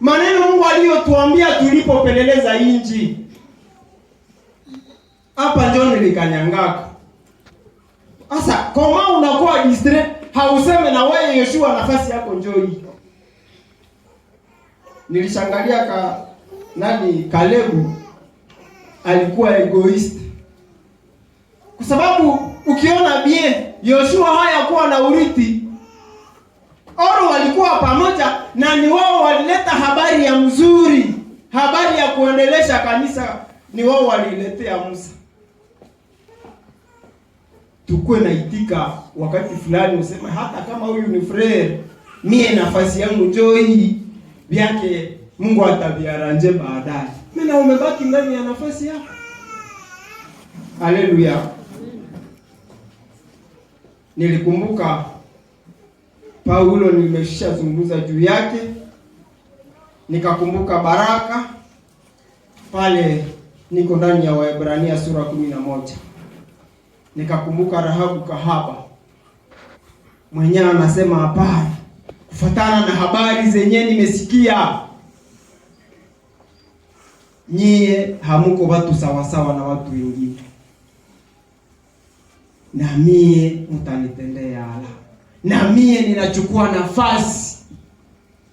maneno Mungu aliyotuambia tulipopeleleza inji. Hapa ndio nilikanyangaka. Sasa kama unakuwa distract, hauseme na wewe Yoshua nafasi yako njoo hii. Nilishangalia Kalebu alikuwa egoist. Kwa sababu ukiona bien Yoshua haya kuwa na urithi. Oro walikuwa pamoja na ni wao walileta habari ya mzuri, habari ya kuendelesha kanisa ni wao waliletea Musa. Tukue na itika wakati fulani useme hata kama huyu ni frere, mie nafasi yangu njoo hii, vyake Mungu ataviaranje baadaye. Mimi na umebaki ndani ya nafasi yako. Haleluya. Nilikumbuka Paulo nimeshazungumza juu yake. Nikakumbuka baraka pale niko ndani ya Waebrania sura 11. Nikakumbuka Rahabu kahaba. Mwenyewe anasema hapana, kufuatana na habari zenye nimesikia, nyie hamuko watu sawasawa na watu wengine, na mie mtanitendea ala, na mie ninachukua nafasi.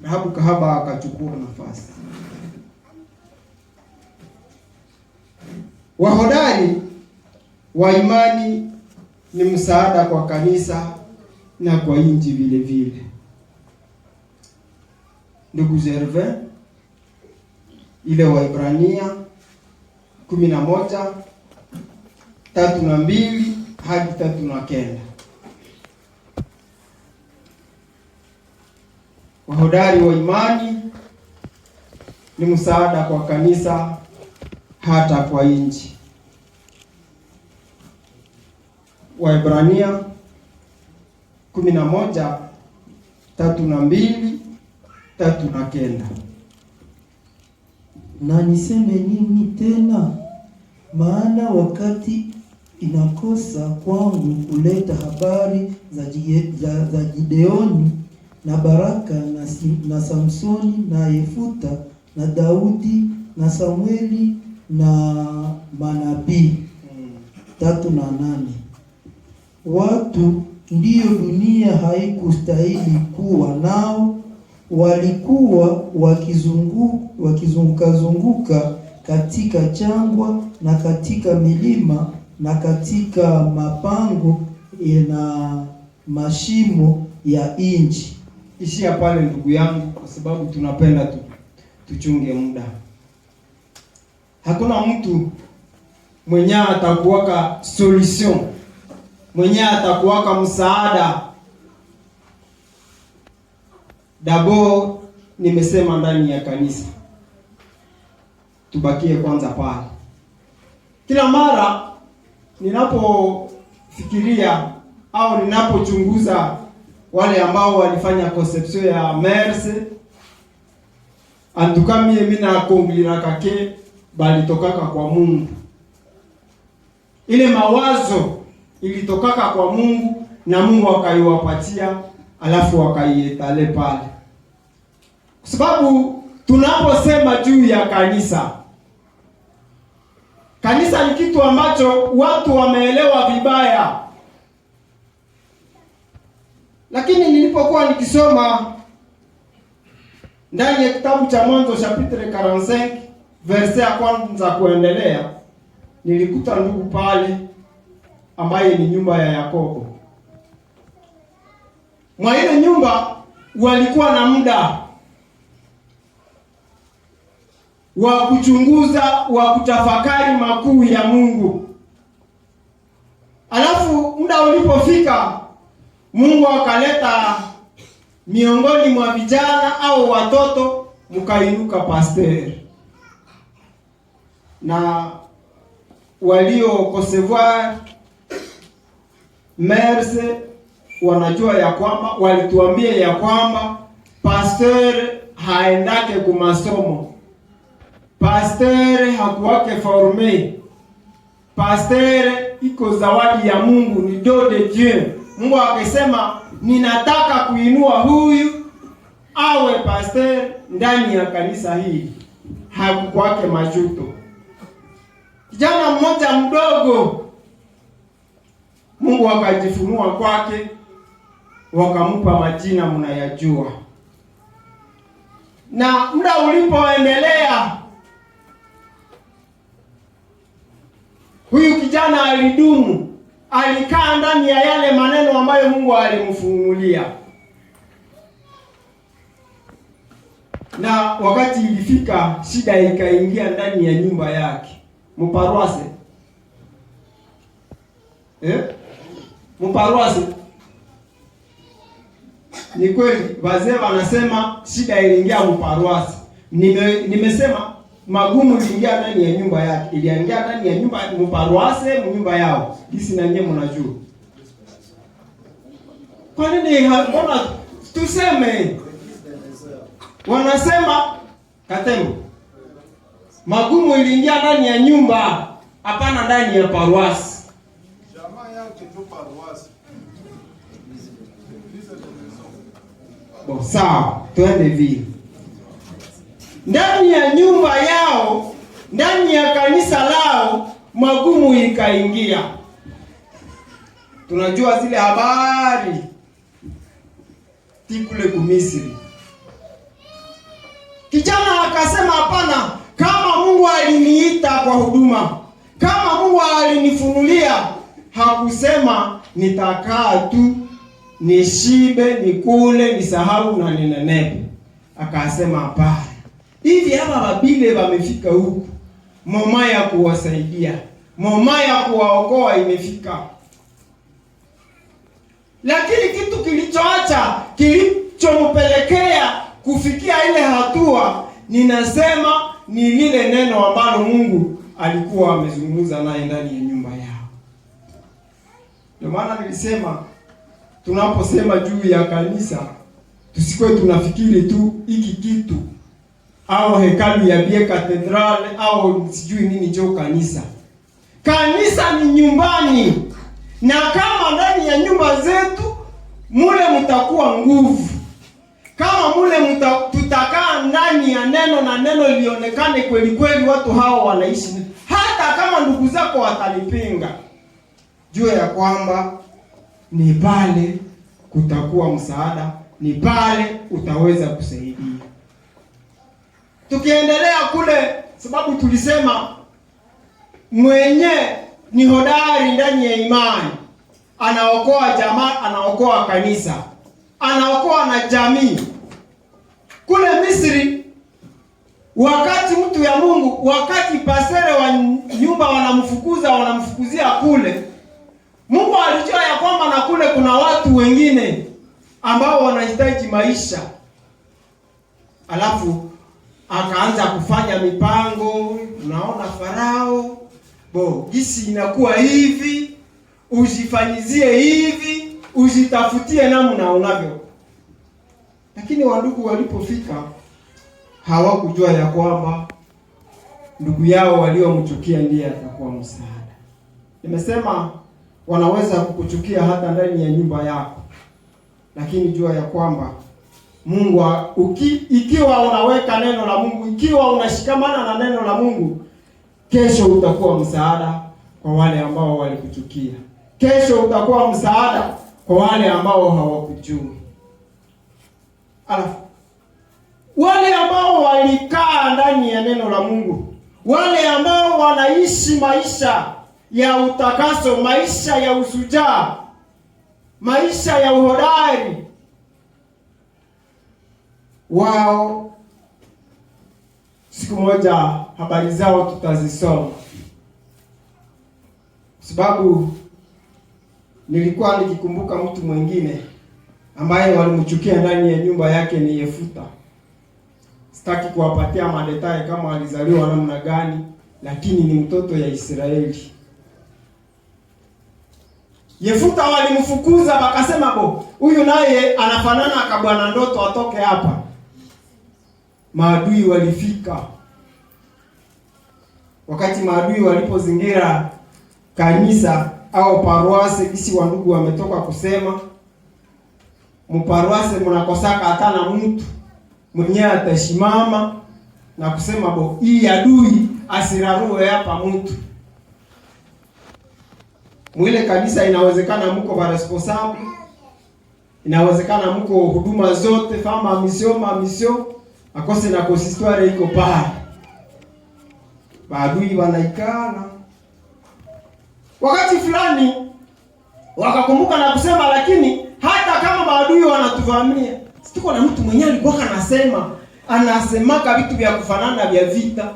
Rahabu kahaba akachukua nafasi. Wahodari wa imani ni msaada kwa kanisa na kwa inji vile vile. Ndugu Gervais, ile Waebrania 11:3-2 hadi 3-9. Wahodari wa imani ni msaada kwa kanisa hata kwa inji. Waebrania 11:3-2, 3-9. Na niseme nini tena? Maana wakati inakosa kwangu kuleta habari za Gideoni na Baraka na Samsoni na Yefuta na Daudi na Samueli na manabii. 3-8. Watu ndiyo dunia haikustahili kuwa nao, walikuwa wakizunguka katika jangwa na katika milima na katika mapango na mashimo ya inchi. Ishia pale ndugu yangu, kwa sababu tunapenda tuchunge muda. Hakuna mtu mwenye atakuwaka solution, mwenye atakuwaka msaada. Dabo nimesema ndani ya kanisa tubakie kwanza pale. Kila mara ninapofikiria au ninapochunguza wale ambao walifanya conception ya Merse, antukamie mina konglira kake balitokaka kwa Mungu. Ile mawazo ilitokaka kwa Mungu na Mungu akaiwapatia, alafu akaietale pale. Kwa sababu tunaposema juu ya kanisa, kanisa ni kitu ambacho watu wameelewa vibaya. Lakini nilipokuwa nikisoma ndani ya kitabu cha Mwanzo chapitre 45 verse ya kwanza kuendelea, nilikuta ndugu pale ambaye ni nyumba ya Yakobo. Mwa ile nyumba walikuwa na muda wa kuchunguza, wa kutafakari makuu ya Mungu. Alafu muda ulipofika, Mungu akaleta miongoni mwa vijana au watoto, mkainuka pastor. Na walio Kosevoir Merse wanajua ya kwamba walituambia ya kwamba pasteur haendake kumasomo, pasteur hakuwake forme, pasteur iko zawadi ya Mungu, ni don de Dieu. Mungu akisema ninataka kuinua huyu awe pasteur ndani ya kanisa hili, hakukwake majuto. Kijana mmoja mdogo Mungu akajifunua kwake, wakampa majina mnayajua. Na muda ulipoendelea, huyu kijana alidumu, alikaa ndani ya yale maneno ambayo Mungu alimfunulia. Na wakati ilifika, shida ikaingia ndani ya nyumba yake. Muparuase muparuase, ni kweli wazee wanasema shida iliingia muparuase. Nimesema magumu iliingia ndani ya nyumba yake, iliingia ndani ya nyumba muparuase, nyumba yao. Hisi na nyinyi mnajua. Kwa nini mbona tuseme? Wanasema Katembo, magumu iliingia ndani ya nyumba, hapana ndani ya paruasi. Jamaa yake tu paruasi. Bo, sawa, twende vile. Ndani ya nyumba yao, ndani ya kanisa lao, magumu ikaingia. Tunajua zile habari tikule kumisiri. Kijana akasema hapana, kama Mungu aliniita kwa huduma, kama Mungu alinifunulia, hakusema nitakaa tu nishibe, nikule, nisahau na ninenepe. Akasema hapana. Hivi hapa babile wamefika huku, moma ya kuwasaidia, moma ya kuwaokoa imefika. Lakini kitu kilichompelekea kufikia ile hatua, ninasema ni lile neno ambalo Mungu alikuwa amezungumza naye ndani ya nyumba yao. Ndio maana nilisema tunaposema juu ya kanisa, tusikwe tunafikiri tu hiki kitu au hekalu ya Bie Cathedral au sijui nini jo kanisa. Kanisa ni nyumbani, na kama ndani ya nyumba zetu mule mtakuwa nguvu, kama mule tutakaa ndani ya neno na neno lionekane kweli kweli watu hao wanaishi, hata kama ndugu zako watalipinga, jua ya kwamba ni pale kutakuwa msaada, ni pale utaweza kusaidia. Tukiendelea kule, sababu tulisema mwenye ni hodari ndani ya imani, anaokoa jamaa, anaokoa kanisa, anaokoa na jamii. Kule Misri, wakati mtu ya Mungu, wakati pasere wa nyumba wanamfukuzia kule, Mungu alijua ya kwamba na kule kuna watu wengine ambao wanahitaji maisha. Alafu akaanza kufanya mipango. Unaona Farao, gisi inakuwa hivi, ujifanyizie hivi, ujitafutie namna unavyo. Lakini wandugu walipofika, hawakujua ya kwamba ndugu yao waliomchukia ndiye atakuwa msaada. Nimesema wanaweza kukuchukia hata ndani ya nyumba yako, lakini jua ya kwamba Mungu ikiwa unaweka neno la Mungu, ikiwa unashikamana na neno la Mungu, kesho utakuwa msaada kwa wale ambao walikuchukia. Kesho utakuwa msaada kwa wale ambao hawakujui. Alafu wale ambao walikaa ndani ya neno la Mungu, wale ambao wanaishi maisha ya utakaso, maisha ya usujaa, maisha ya uhodari, wao siku moja habari zao tutazisoma, sababu nilikuwa nikikumbuka mtu mwingine ambaye walimchukia ndani ya nyumba yake, ni Yefuta. Sitaki kuwapatia madetail kama alizaliwa namna gani, lakini ni mtoto ya Israeli. Yefuta walimfukuza, wakasema huyu naye anafanana akabwana ndoto, atoke hapa. Maadui walifika. Wakati maadui walipozingira kanisa au paroisse, kisi wa ndugu wametoka kusema, muparoisse mnakosaka hata na mtu mwenyewe atashimama na kusema hii adui asirarue hapa mtu. Mwile kanisa inawezekana mko ba responsable, inawezekana mko huduma zote, fama mission akose na consistoire iko pale. Maadui wanaikana. Wakati fulani wakakumbuka na kusema, lakini hata kama maadui wanatuvamia, tuko na mtu mwenyewe alikuwa anasemaka vitu vya kufanana vya vita.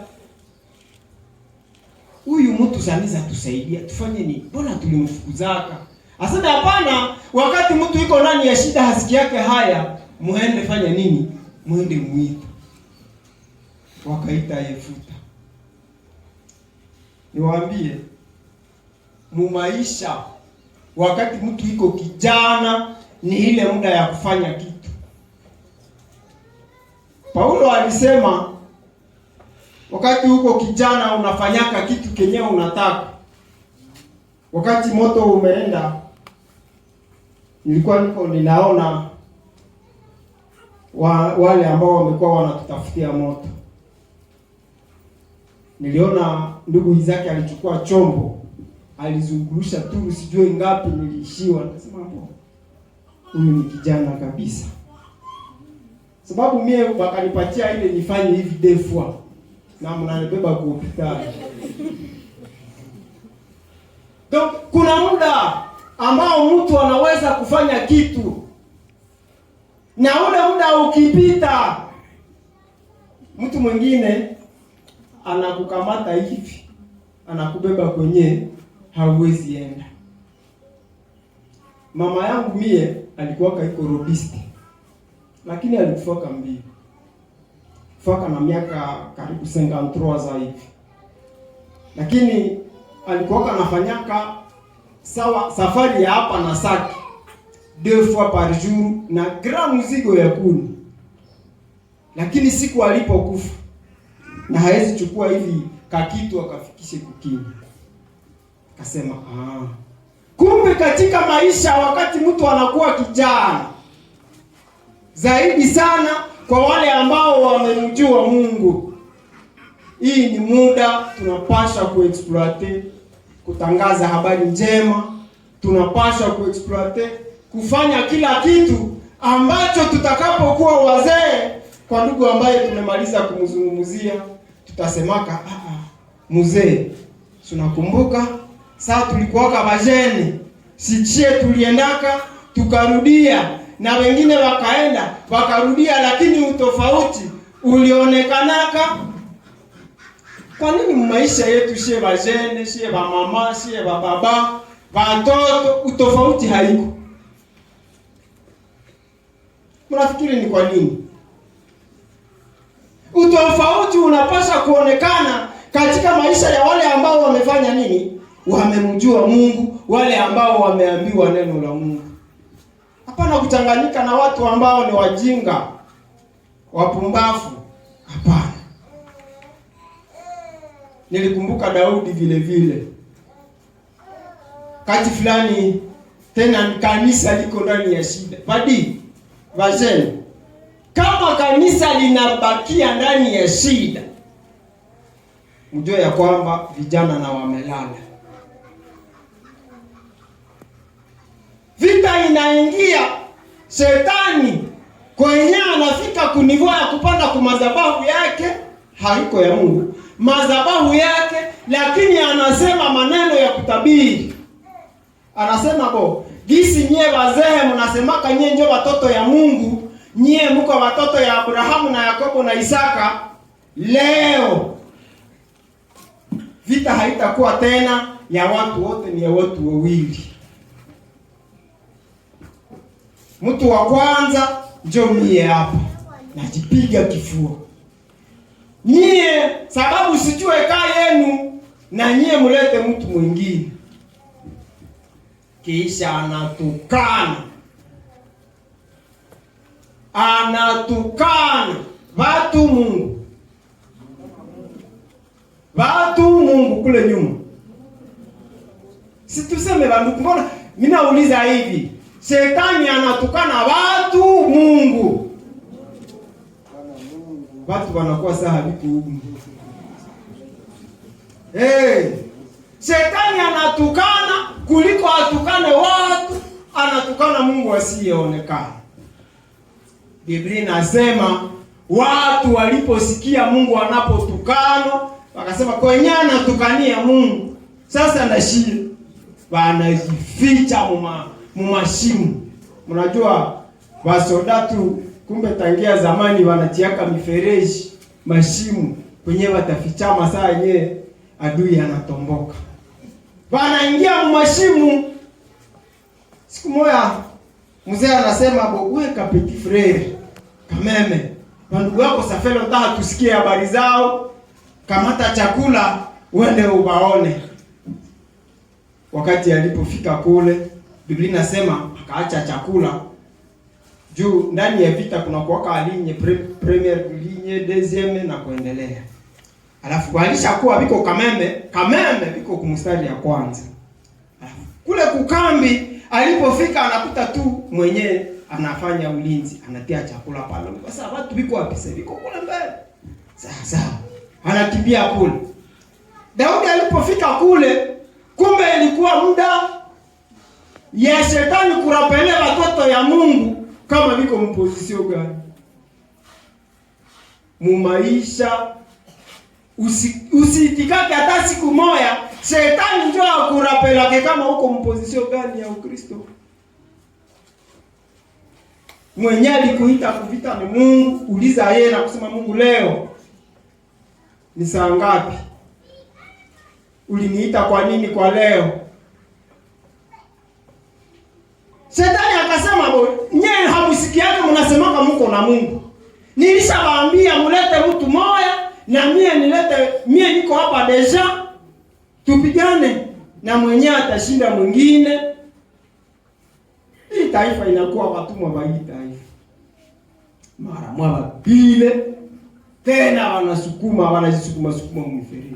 Huyu mtu saniza tusaidia, tufanye nini? Mbona tulimfukuzaka? Asante, hapana, wakati mtu yuko ndani ya shida hasiki yake haya, muende fanya nini? Muende muita. Wakaita Yefuta. Niwaambie, mumaisha wakati mtu yuko kijana ni ile muda ya kufanya kitu. Paulo alisema wakati uko kijana unafanyaka kitu kenyewe unataka. Wakati moto umeenda, nilikuwa ninaona wale ambao wamekuwa wanatutafutia moto. Niliona ndugu Izaki alichukua chombo, alizungurusha turu sijui ngapi, niliishiwa. Nasema huyu ni kijana kabisa. Sababu mie wakanipatia ile nifanye hivi defwa na mnanibeba kwa hospitali. Donc kuna muda ambao mtu anaweza kufanya kitu, na ule muda ukipita, mtu mwingine anakukamata hivi, anakubeba kwenye hauwezi enda. Mama yangu mie alikuwa kaiko rodiste, lakini alikufa mbio. Faka na miaka karibu 53 za hivi. Lakini alikuwa anafanyaka sawa safari ya hapa na Saki 2 fois par jour na grand mzigo ya kuni. Lakini siku alipokufa na haezi chukua hivi kakitu akafikishe kukini. Akasema kumbe katika maisha wakati mtu anakuwa kijana, zaidi sana kwa wale ambao wamemjua Mungu, hii ni muda tunapasha kuexploite, kutangaza habari njema, tunapasha kuexploite, kufanya kila kitu ambacho tutakapokuwa wazee, kwa ndugu ambaye tumemaliza kumzungumzia, tutasemaka mzee, tunakumbuka saa tulikuwaka bajeni, sichie tuliendaka tukarudia, na wengine wakaenda wakarudia, lakini utofauti ulionekanaka. Kwa nini maisha yetu shie bajene, shie ba mama, shie ba baba, watoto utofauti haiko? Mnafikiri ni kwa nini? Utofauti unapaswa kuonekana katika maisha ya wale ambao wamefanya nini? Wamemjua Mungu, wale ambao wameambiwa neno la Mungu. Hapana kuchanganyika na watu ambao ni wajinga, wapumbafu. Hapana. Nilikumbuka Daudi vile vile. Kati fulani tena kanisa liko ndani ya shida. Padi, vajeni. Kama kanisa linabakia ndani ya shida, mjue ya kwamba vijana na wamelala. Vita inaingia, shetani kwenye anafika kunivua ya kupanda kwa madhabahu yake, haiko ya Mungu, madhabahu yake, lakini anasema maneno ya kutabiri. Anasema gisi nyie wazee mnasemaka nyie ndio watoto ya Mungu, nyie mko watoto ya Abrahamu na Yakobo na Isaka. Leo vita haitakuwa tena ya watu wote, ni ya watu wawili. Mtu wa kwanza ndio mie hapa, najipiga kifua. Nyie sababu sijue kaa yenu, na nyie mulete mtu mwingine. Kisha anatukana watu Mungu kule nyuma. Si tuseme banduku, mbona mimi nauliza hivi, shetani anatukana watu Mungu, watu wanakuwa sawa vipi huko? Shetani anatukana kuliko atukane watu, anatukana Mungu asiyeonekana. Biblia inasema watu waliposikia Mungu anapotukanwa, wakasema kwenye anatukania Mungu. Sasa ndashie wanajificha mumashimo. Mnajua wasodatu kumbe tangia zamani wanatiaka mifereji mashimo kwenye watafichama saa yenyewe adui anatomboka. Wanaingia mumashimo. Siku moja mzee anasema weka petit frere kameme, ndugu yako safelo nataka tusikie habari zao, kamata chakula uende ubaone. Wakati alipofika kule, Biblia inasema akaacha chakula. Juu ndani ya vita kuna kuwaka ligne premier ligne deuxième na kuendelea. Alafu alishakuwa biko kameme biko kumstari ya kwanza. Alafu kule kukambi alipofika anakuta tu mwenyewe anafanya ulinzi, anatia chakula pale. Kwa sababu watu biko wapi sasa? Biko kule mbele. Sasa anakimbia kule. Daudi alipofika kule, kumbe ilikuwa muda ya shetani kurapele watoto ya Mungu kama biko mpozisio gani. Mumaisha usitikake hata siku moja shetani njoo akurapelake kama uko mpozisio gani ya Ukristo. Mwenye alikuita kuvita ni Mungu, uliza yeye na kusema Mungu, leo ni saa ngapi? Uliniita kwa nini kwa leo? Shetani akasema nyewe hamusikiake mnasemaka mko na Mungu. Nilishawaambia mulete mtu moja na mie niko hapa deja, tupigane na mwenyewe atashinda mwingine. Hii taifa inakuwa watumwa wa hii taifa. Mara mwa bile tena wanajisukuma mfereji.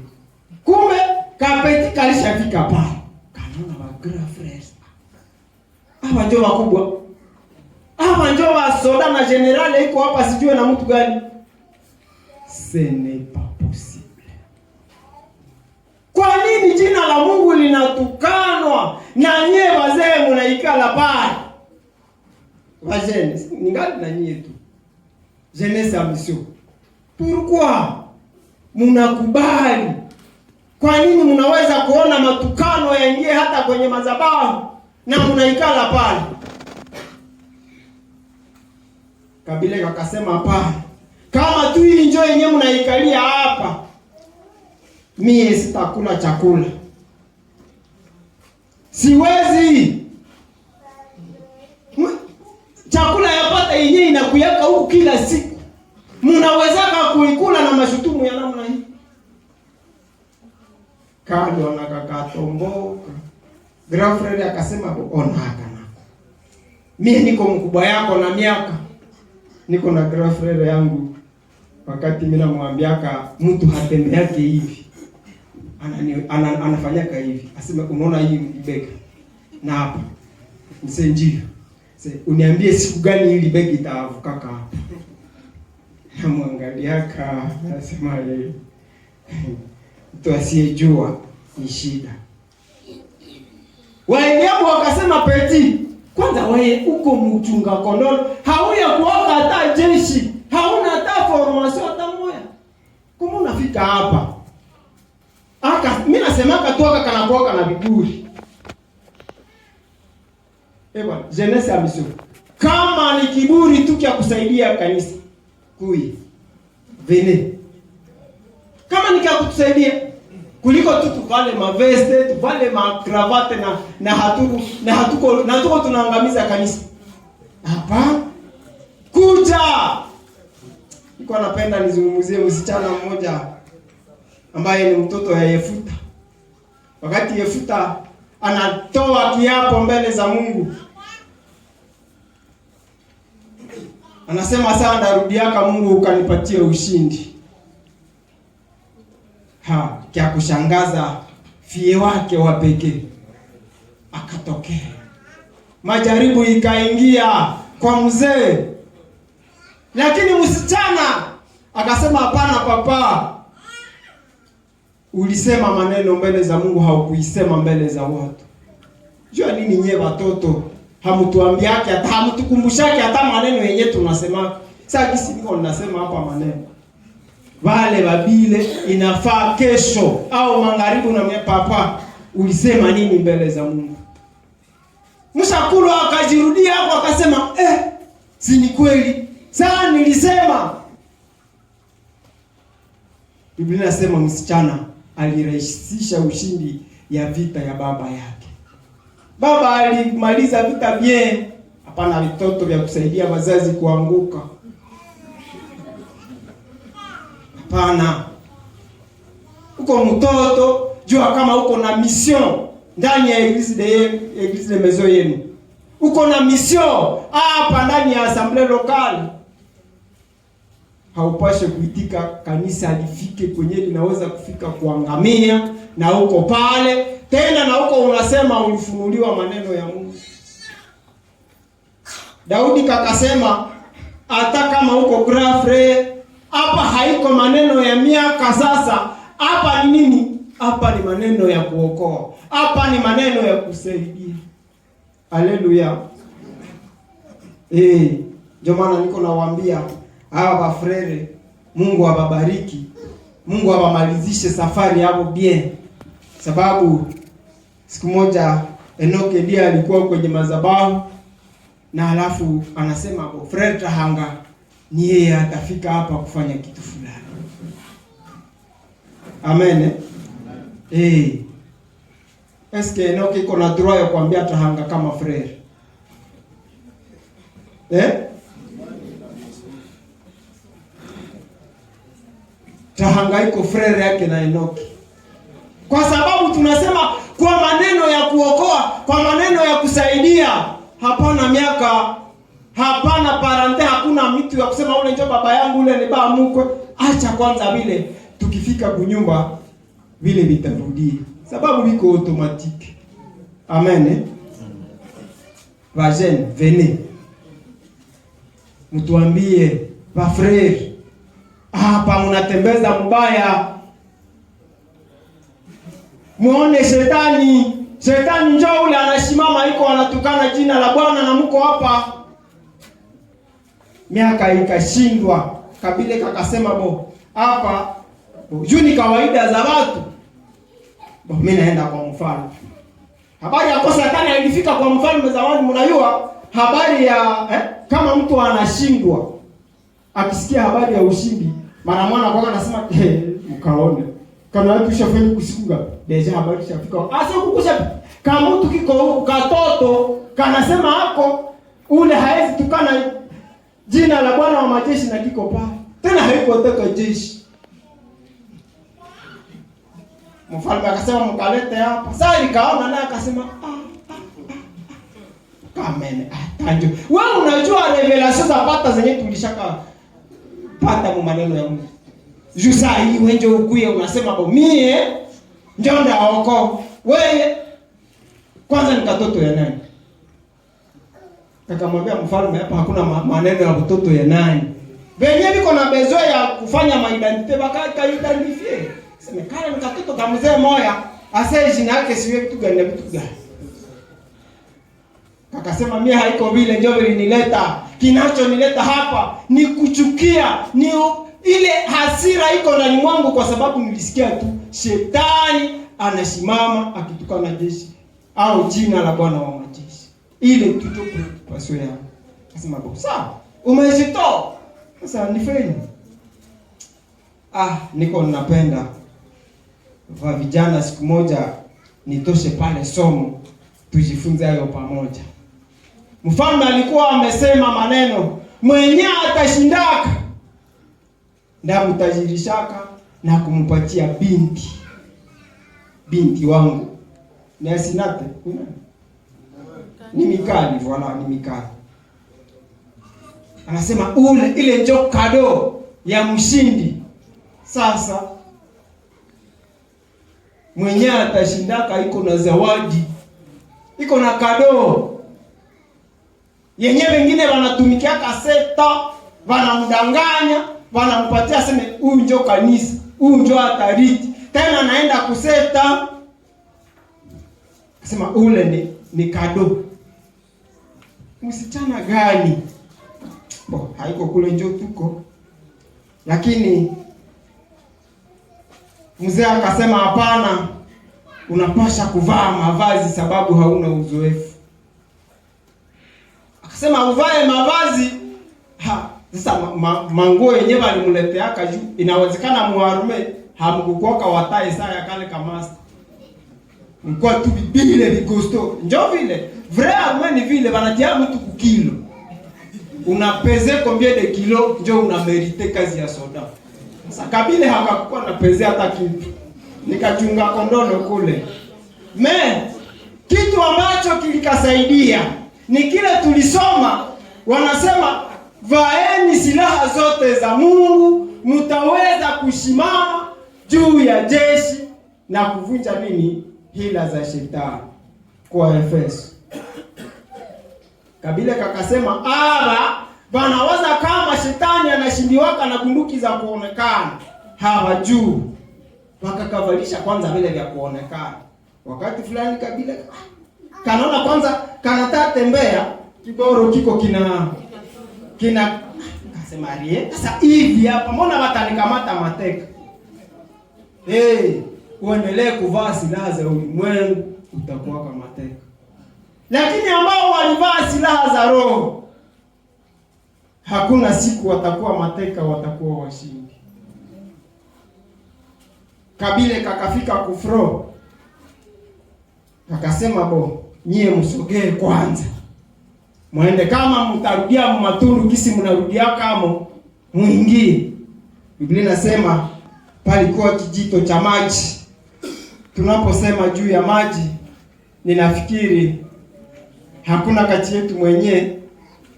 Kumbe kapeti kalishafika pale. Kanaona wa grand frères. Hapa ndio wakubwa. Hapa ndio wa soda na general iko hapa sijue na mtu gani. Ce n'est pas possible. Kwa nini jina la Mungu linatukanwa na nyie wazee mnaikala pale? Wazee ningali na nyie tu. Jeunesse à mission. Pourquoi mnakubali? Kwa nini mnaweza kuona matukano yaingie hata kwenye madhabahu na mnaikala pale? Kabila akasema hapana. Kama tu hii njoo yenyewe mnaikalia hapa, mie sitakula chakula. Siwezi. Chakula yapata yenyewe inakuyaka huku kila siku. Mnawezaka kuikula na mashutumu ya namna hii? Kado nakakatomboka. Grand frère akasema onaka nako. Mie niko mkubwa yako na miaka. Niko na grand frère yangu. Wakati mimi namwambiaka mtu hatembea yake hivi. Anafanyaka hivi. Asema unaona hii bega. Na hapa. Msenjio. Uniambie siku gani hili bega itavukaka hapa. Namwangaliaka anasema yeye. Mtu asiyejua ni shida. Waeliabu wakasema peti, kwanza wewe uko mchunga kondolo, hauya kuoka hata jeshi, hauna hata formation hata moja. Kama unafika hapa? Mimi nasemaka tu kana kuoka na biburi. Bwana, jeunesse à mission. Kama ni kiburi tu kia kusaidia kanisa, vene. Kama ni kia kutusaidia kuliko tu tuvale maveste, tuvale makravate na hatuko tunaangamiza kanisa. Hapa kuja. Niko napenda nizungumzie msichana mmoja ambaye ni mtoto ya Yefuta. Wakati Yefuta anatoa kiapo mbele za Mungu, anasema sasa ndarudiaka Mungu ukanipatie ushindi. Kia kushangaza, fie wake wa pekee akatokea. Majaribu ikaingia kwa mzee, lakini msichana akasema hapana papa, ulisema maneno mbele za Mungu, haukuisema mbele za watu. Jua nini nye watoto hamtuambiake hata hamtukumbushake hata maneno yenye tunasema. Sasa kisi niko ninasema hapa maneno. Wale babile inafaa kesho au magharibi na papa ulisema nini mbele za Mungu? Mshakulu akajirudia hapo akasema si ni kweli. Sasa nilisema. Biblia inasema msichana alirahisisha ushindi ya vita ya baba yake. Baba alimaliza vita bien, hapana vitoto vya kusaidia wazazi kuanguka. Hapana. Uko mtoto, jua kama uko na mission ndani ya Eglise de Maison yenu. Uko na mission hapa ndani ya assemblee locale. Haupashe kuitika kanisa lifike kwenye linaweza kufika kuangamia, na uko pale tena, na uko unasema ulifunuliwa maneno ya Mungu. Daudi kakasema hata kama uko grafre, hapa haiko maneno ya miaka sasa, hapa ni nini? Hapa ni maneno ya kuokoa. Hapa ni maneno ya kusaidia. Haleluya. Ndio maana niko nawaambia hawa bafrere, Mungu awabariki. Mungu awamalizishe safari yao bien. Sababu siku moja Enoke ndiye alikuwa kwenye madhabahu, na alafu anasema frere Tahanga ni yeye atafika hapa kufanya kitu fulani. Amen. Eske Enoke iko na droit ya kuambia Tahanga kama frere? Tahanga iko frere yake na Enoke. Kwa sababu tunasema kwa maneno ya kuokoa, kwa maneno ya kusaidia, hapana miaka, hapana parente, hakuna mtu ya kusema ule ndio baba yangu, ule ni baba mkwe. Acha kwanza vile, tukifika kunyumba vile vitarudia. Sababu viko automatique. Amen. Vajene, venez. Mtuambie, ba frere, hapa mnatembeza mbaya. Muone shetani njoo ule anasimama iko anatukana jina la Bwana na mko hapa. Miaka ikashindwa, Kabile kakasema hapa juu ni kawaida za watu. Mimi naenda kwa mfalme. Habari ya kosa Satani ilifika kwa mfalme zawadi, mnajua habari ya kama mtu anashindwa akisikia habari ya ushindi, mara mwana kwa anasema mkaone kama watu ushafanya kusikunga deja habari shafika. Asa kukusha kama mtu kiko huko katoto kanasema hako ule haezi tukana jina la Bwana wa majeshi na kiko pale. Tena haiko toka jeshi. Mfalme akasema mkalete hapa. Sasa nikaona naye akasema Amen. Tanjo. Wewe unajua revelation za pata zenye tulishaka pata mu maneno ya Mungu. Jusa hii wenje ukuye unasema mie ndio ndaoko. Wewe kwanza ni katoto ya nani? Akamwambia mfalme hapa hakuna maneno ya mtoto ya nani. Venye biko na bezo ya kufanya maidentite baka identifie. Sema kale ni katoto kama mzee moya, asa jina yake siwe kitu gani na kitu gani. Akasema mimi haiko vile ndio vilinileta. Kinachonileta hapa ni kuchukia, ni ile hasira iko ndani mwangu kwa sababu nilisikia tu shetani anasimama akitukana jeshi au jina la Bwana wa majeshi. Ile tuto pasio yao. Akasema sawa, umejitoa. Sasa nifanye. Niko ninapenda wa vijana siku moja nitoshe pale somo tujifunze hayo pamoja. Mfalme alikuwa amesema maneno, mwenye atashindaka ndio mtajirishaka na kumpatia binti wangu. Ni Asinate. Ni Mikali, voilà, ni Mikali. Anasema ile ndio kado ya mshindi. Sasa mwenye atashindaka iko na zawadi, iko na kado. Yenye wengine wanatumikia kaseta, wanamdanganya, wanampatia sema huyu ndio kanisa, huyu ndio atariti. Tena anaenda kuseta. Akasema ule ni kado. Msichana gani? Haiko kule njoo tuko. Lakini mzee akasema hapana, unapasha kuvaa mavazi sababu hauna uzoefu. Akasema uvae mavazi. Sasa manguo yenyewe alimleteaka juu. Inawezekana muarume hamkukoka watae saa ya kale kamasa. Mko tu bibile bikosto. Njoo vile. Vrai arme ni vile wanatia mtu kukilo. Unapeze combien de kilo njoo unamerite kazi ya soda. Sasa Kabile hakakuwa napezea hata kitu. Nikachunga kondono kule. Kitu ambacho kilikasaidia ni kile tulisoma, wanasema vaeni silaha zote za Mungu, mtaweza kusimama juu ya jeshi na kuvunja nini? Hila za shetani. Kwa Efeso. Kabile kakasema wanawaza kama shetani anashindiwaka na bunduki za kuonekana. Hawajui. Wakakavalisha kwanza vile vya kuonekana. Wakati fulani Kabile kanaona kwanza kanataka tembea, kiboro kiko kina kasema sasa hivi hapa mbona watanikamata mateka? Uendelee kuvaa silaha za ulimwengu utakuwa kama mateka. Lakini ambao walivaa silaha za roho, hakuna siku watakuwa mateka, watakuwa washindi. Kabile kakafika kufro. Akasema nyie msogee kwanza. Muende kama mtarudia matundu kisi mnarudia kama mwingie. Biblia inasema palikuwa kijito cha maji. Tunaposema juu ya maji, ninafikiri hakuna kati yetu mwenye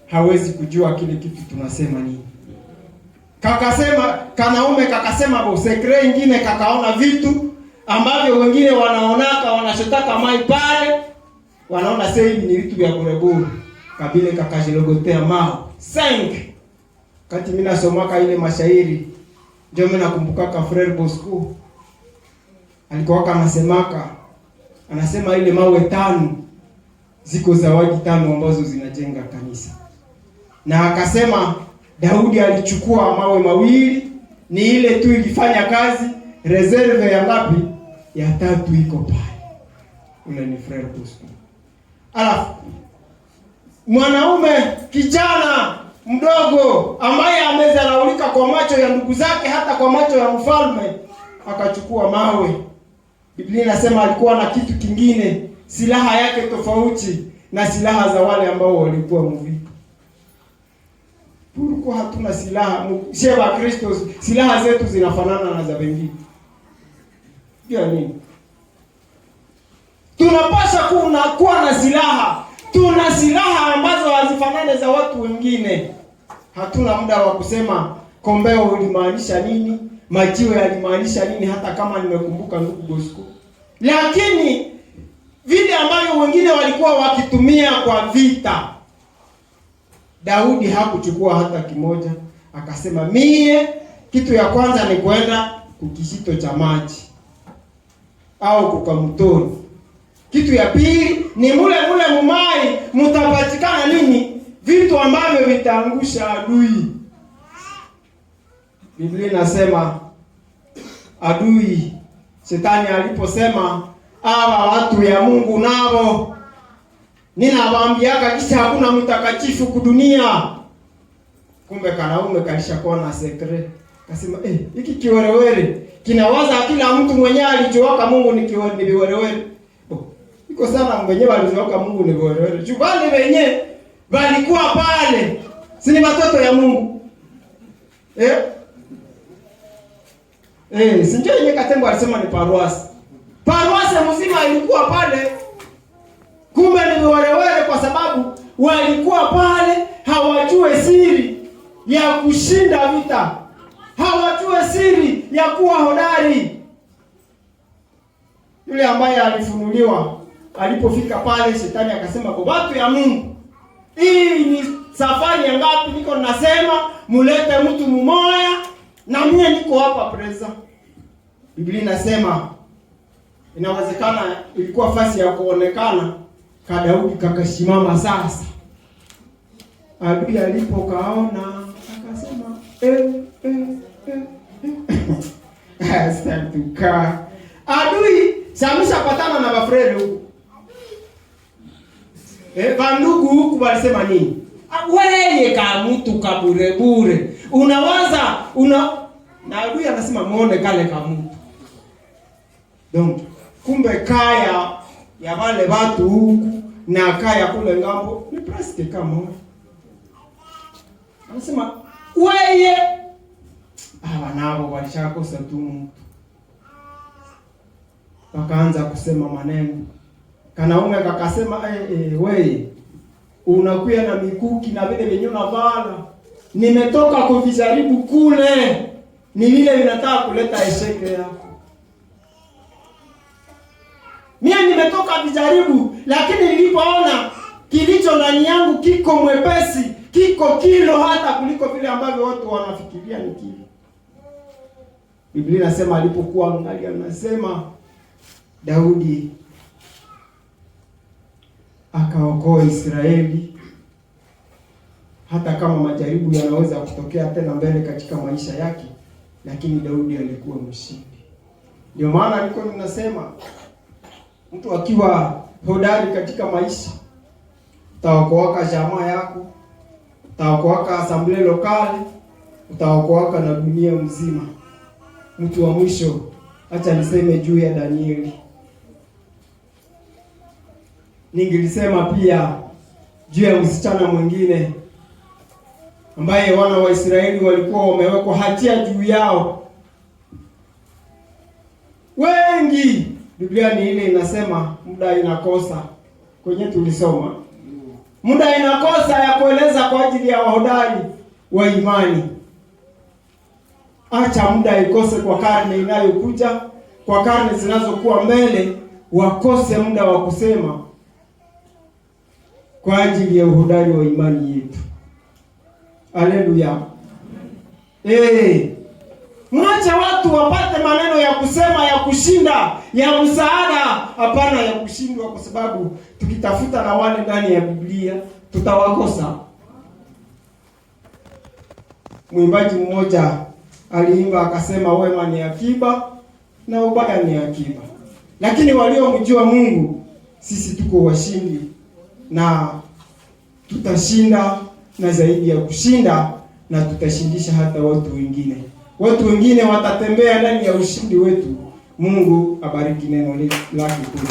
hawezi kujua kile kitu tunasema nini. Kanaume kakasema sekre ingine, kakaona vitu ambavyo wengine wanaonaka wanashotaka mai pale, wanaona sasa hivi ni vitu vya burebure. Kabile kakajilogotea mao 5. Kati mimi nasomaka ile mashairi, ndio mimi nakumbukaka Frere Bosco alikuwa anasema ile mawe 5 ziko zawadi 5 ambazo zinajenga kanisa. Na akasema Daudi alichukua mawe 2, ni ile tu ilifanya kazi, reserve ya ngapi? Ya 3 iko pale. Ule ni Frere Bosco. Alafu mwanaume kijana mdogo ambaye amezalaulika kwa macho ya ndugu zake, hata kwa macho ya mfalme, akachukua mawe. Biblia inasema alikuwa na kitu kingine, silaha yake tofauti na silaha za wale ambao walikuwa mvita. Tulikuwa hatuna silaha, sisi wa Kristo silaha zetu zinafanana na za wengine. Ndio nini? Tunapaswa kuwa na silaha. Tuna silaha ambazo hazifanane za watu wengine. Hatuna muda wa kusema kombeo ulimaanisha nini, majiwe yalimaanisha nini, hata kama nimekumbuka ndugu Bosco. Lakini vile ambavyo wengine walikuwa wakitumia kwa vita, Daudi hakuchukua hata kimoja. Akasema mie kitu ya kwanza ni kwenda kukishito cha maji au kukamtoni. Kitu ya pili ni mule mumai mutapatikana nini? Vitu ambavyo vitaangusha adui. Biblia inasema adui Shetani aliposema watu ya Mungu nao ninawaambiaka kisha hakuna mtakatifu kudunia. Kumbe kanaume kalishakuwa na secret. Kasema hiki kiwerewere kinawaza kila mtu mwenyewe alichoaka Mungu ni kiwerewere. Iko sana mwenyewe alichoaka Mungu ni kiwerewere. Chubali wenyewe walikuwa pale. Si ni watoto ya Mungu. Sinjo yenye Katembo alisema ni paroisse. Paroisse mzima ilikuwa pale. Kumbe ni werewere kwa sababu walikuwa pale hawajue siri ya kushinda vita. Hawajue siri ya kuwa hodari. Yule ambaye alifunuliwa alipofika pale, shetani akasema kwa watu ya Mungu, hii ni safari ya ngapi niko nasema mulete mtu mmoja na mimi niko hapa presa. Biblia inasema inawezekana ilikuwa fasi ya kuonekana ka Daudi kakashimama sasa. Adui alipokaona akasema Astuka. Adui samisha patana na bafrede huko. Bandugu huku walisema nini? Wewe kama mtu kaburebure. Unawaza na adui anasema muone kale kama mtu. Donc kumbe kaya ya wale watu huku na kaya kule ngambo ni presque kama moja. Anasema wewe nao walishakosa tu mtu. Wakaanza kusema maneno. Kanaume kakasema wewe unakuya na mikuki na vile vyenye unavala. Nimetoka kuvijaribu kule. Ni vile vinataka kuleta esheke yako. Mimi nimetoka vijaribu, lakini nilipoona kilicho ndani yangu kiko mwepesi, kiko kilo hata kuliko vile ambavyo watu wanafikiria ni kilo. Biblia inasema alipokuwa angali anasema Daudi akaokoa Israeli, hata kama majaribu yanaweza kutokea tena mbele katika maisha yake, lakini Daudi alikuwa mshindi. Ndio maana nilikuwa ninasema mtu akiwa hodari katika maisha, utaokoa jamaa yako, utaokoa assemblee lokali, utaokoa na dunia mzima. Mtu wa mwisho, acha niseme juu ya Danieli. Ningelisema pia juu ya msichana mwingine ambaye wana wa Israeli walikuwa wamewekwa hatia juu yao. Wengi, Biblia ni ile inasema muda inakosa. Kwenye tulisoma muda inakosa ya kueleza kwa ajili ya wahodari wa imani. Acha muda ikose kwa karne inayokuja, kwa karne zinazokuwa mbele, wakose muda wa kusema kwa ajili ya uhodari wa imani yetu. Haleluya. Mwache watu wapate maneno ya kusema, ya kushinda, ya msaada, hapana ya kushindwa, kwa sababu tukitafuta na wale ndani ya Biblia tutawakosa. Mwimbaji mmoja aliimba akasema, wema ni akiba na ubaya ni akiba. Lakini waliomjua Mungu, sisi tuko washindi na tutashinda, na zaidi ya kushinda, na tutashindisha hata watu wengine. Watu wengine watatembea ndani ya ushindi wetu. Mungu abariki neno lake kwetu.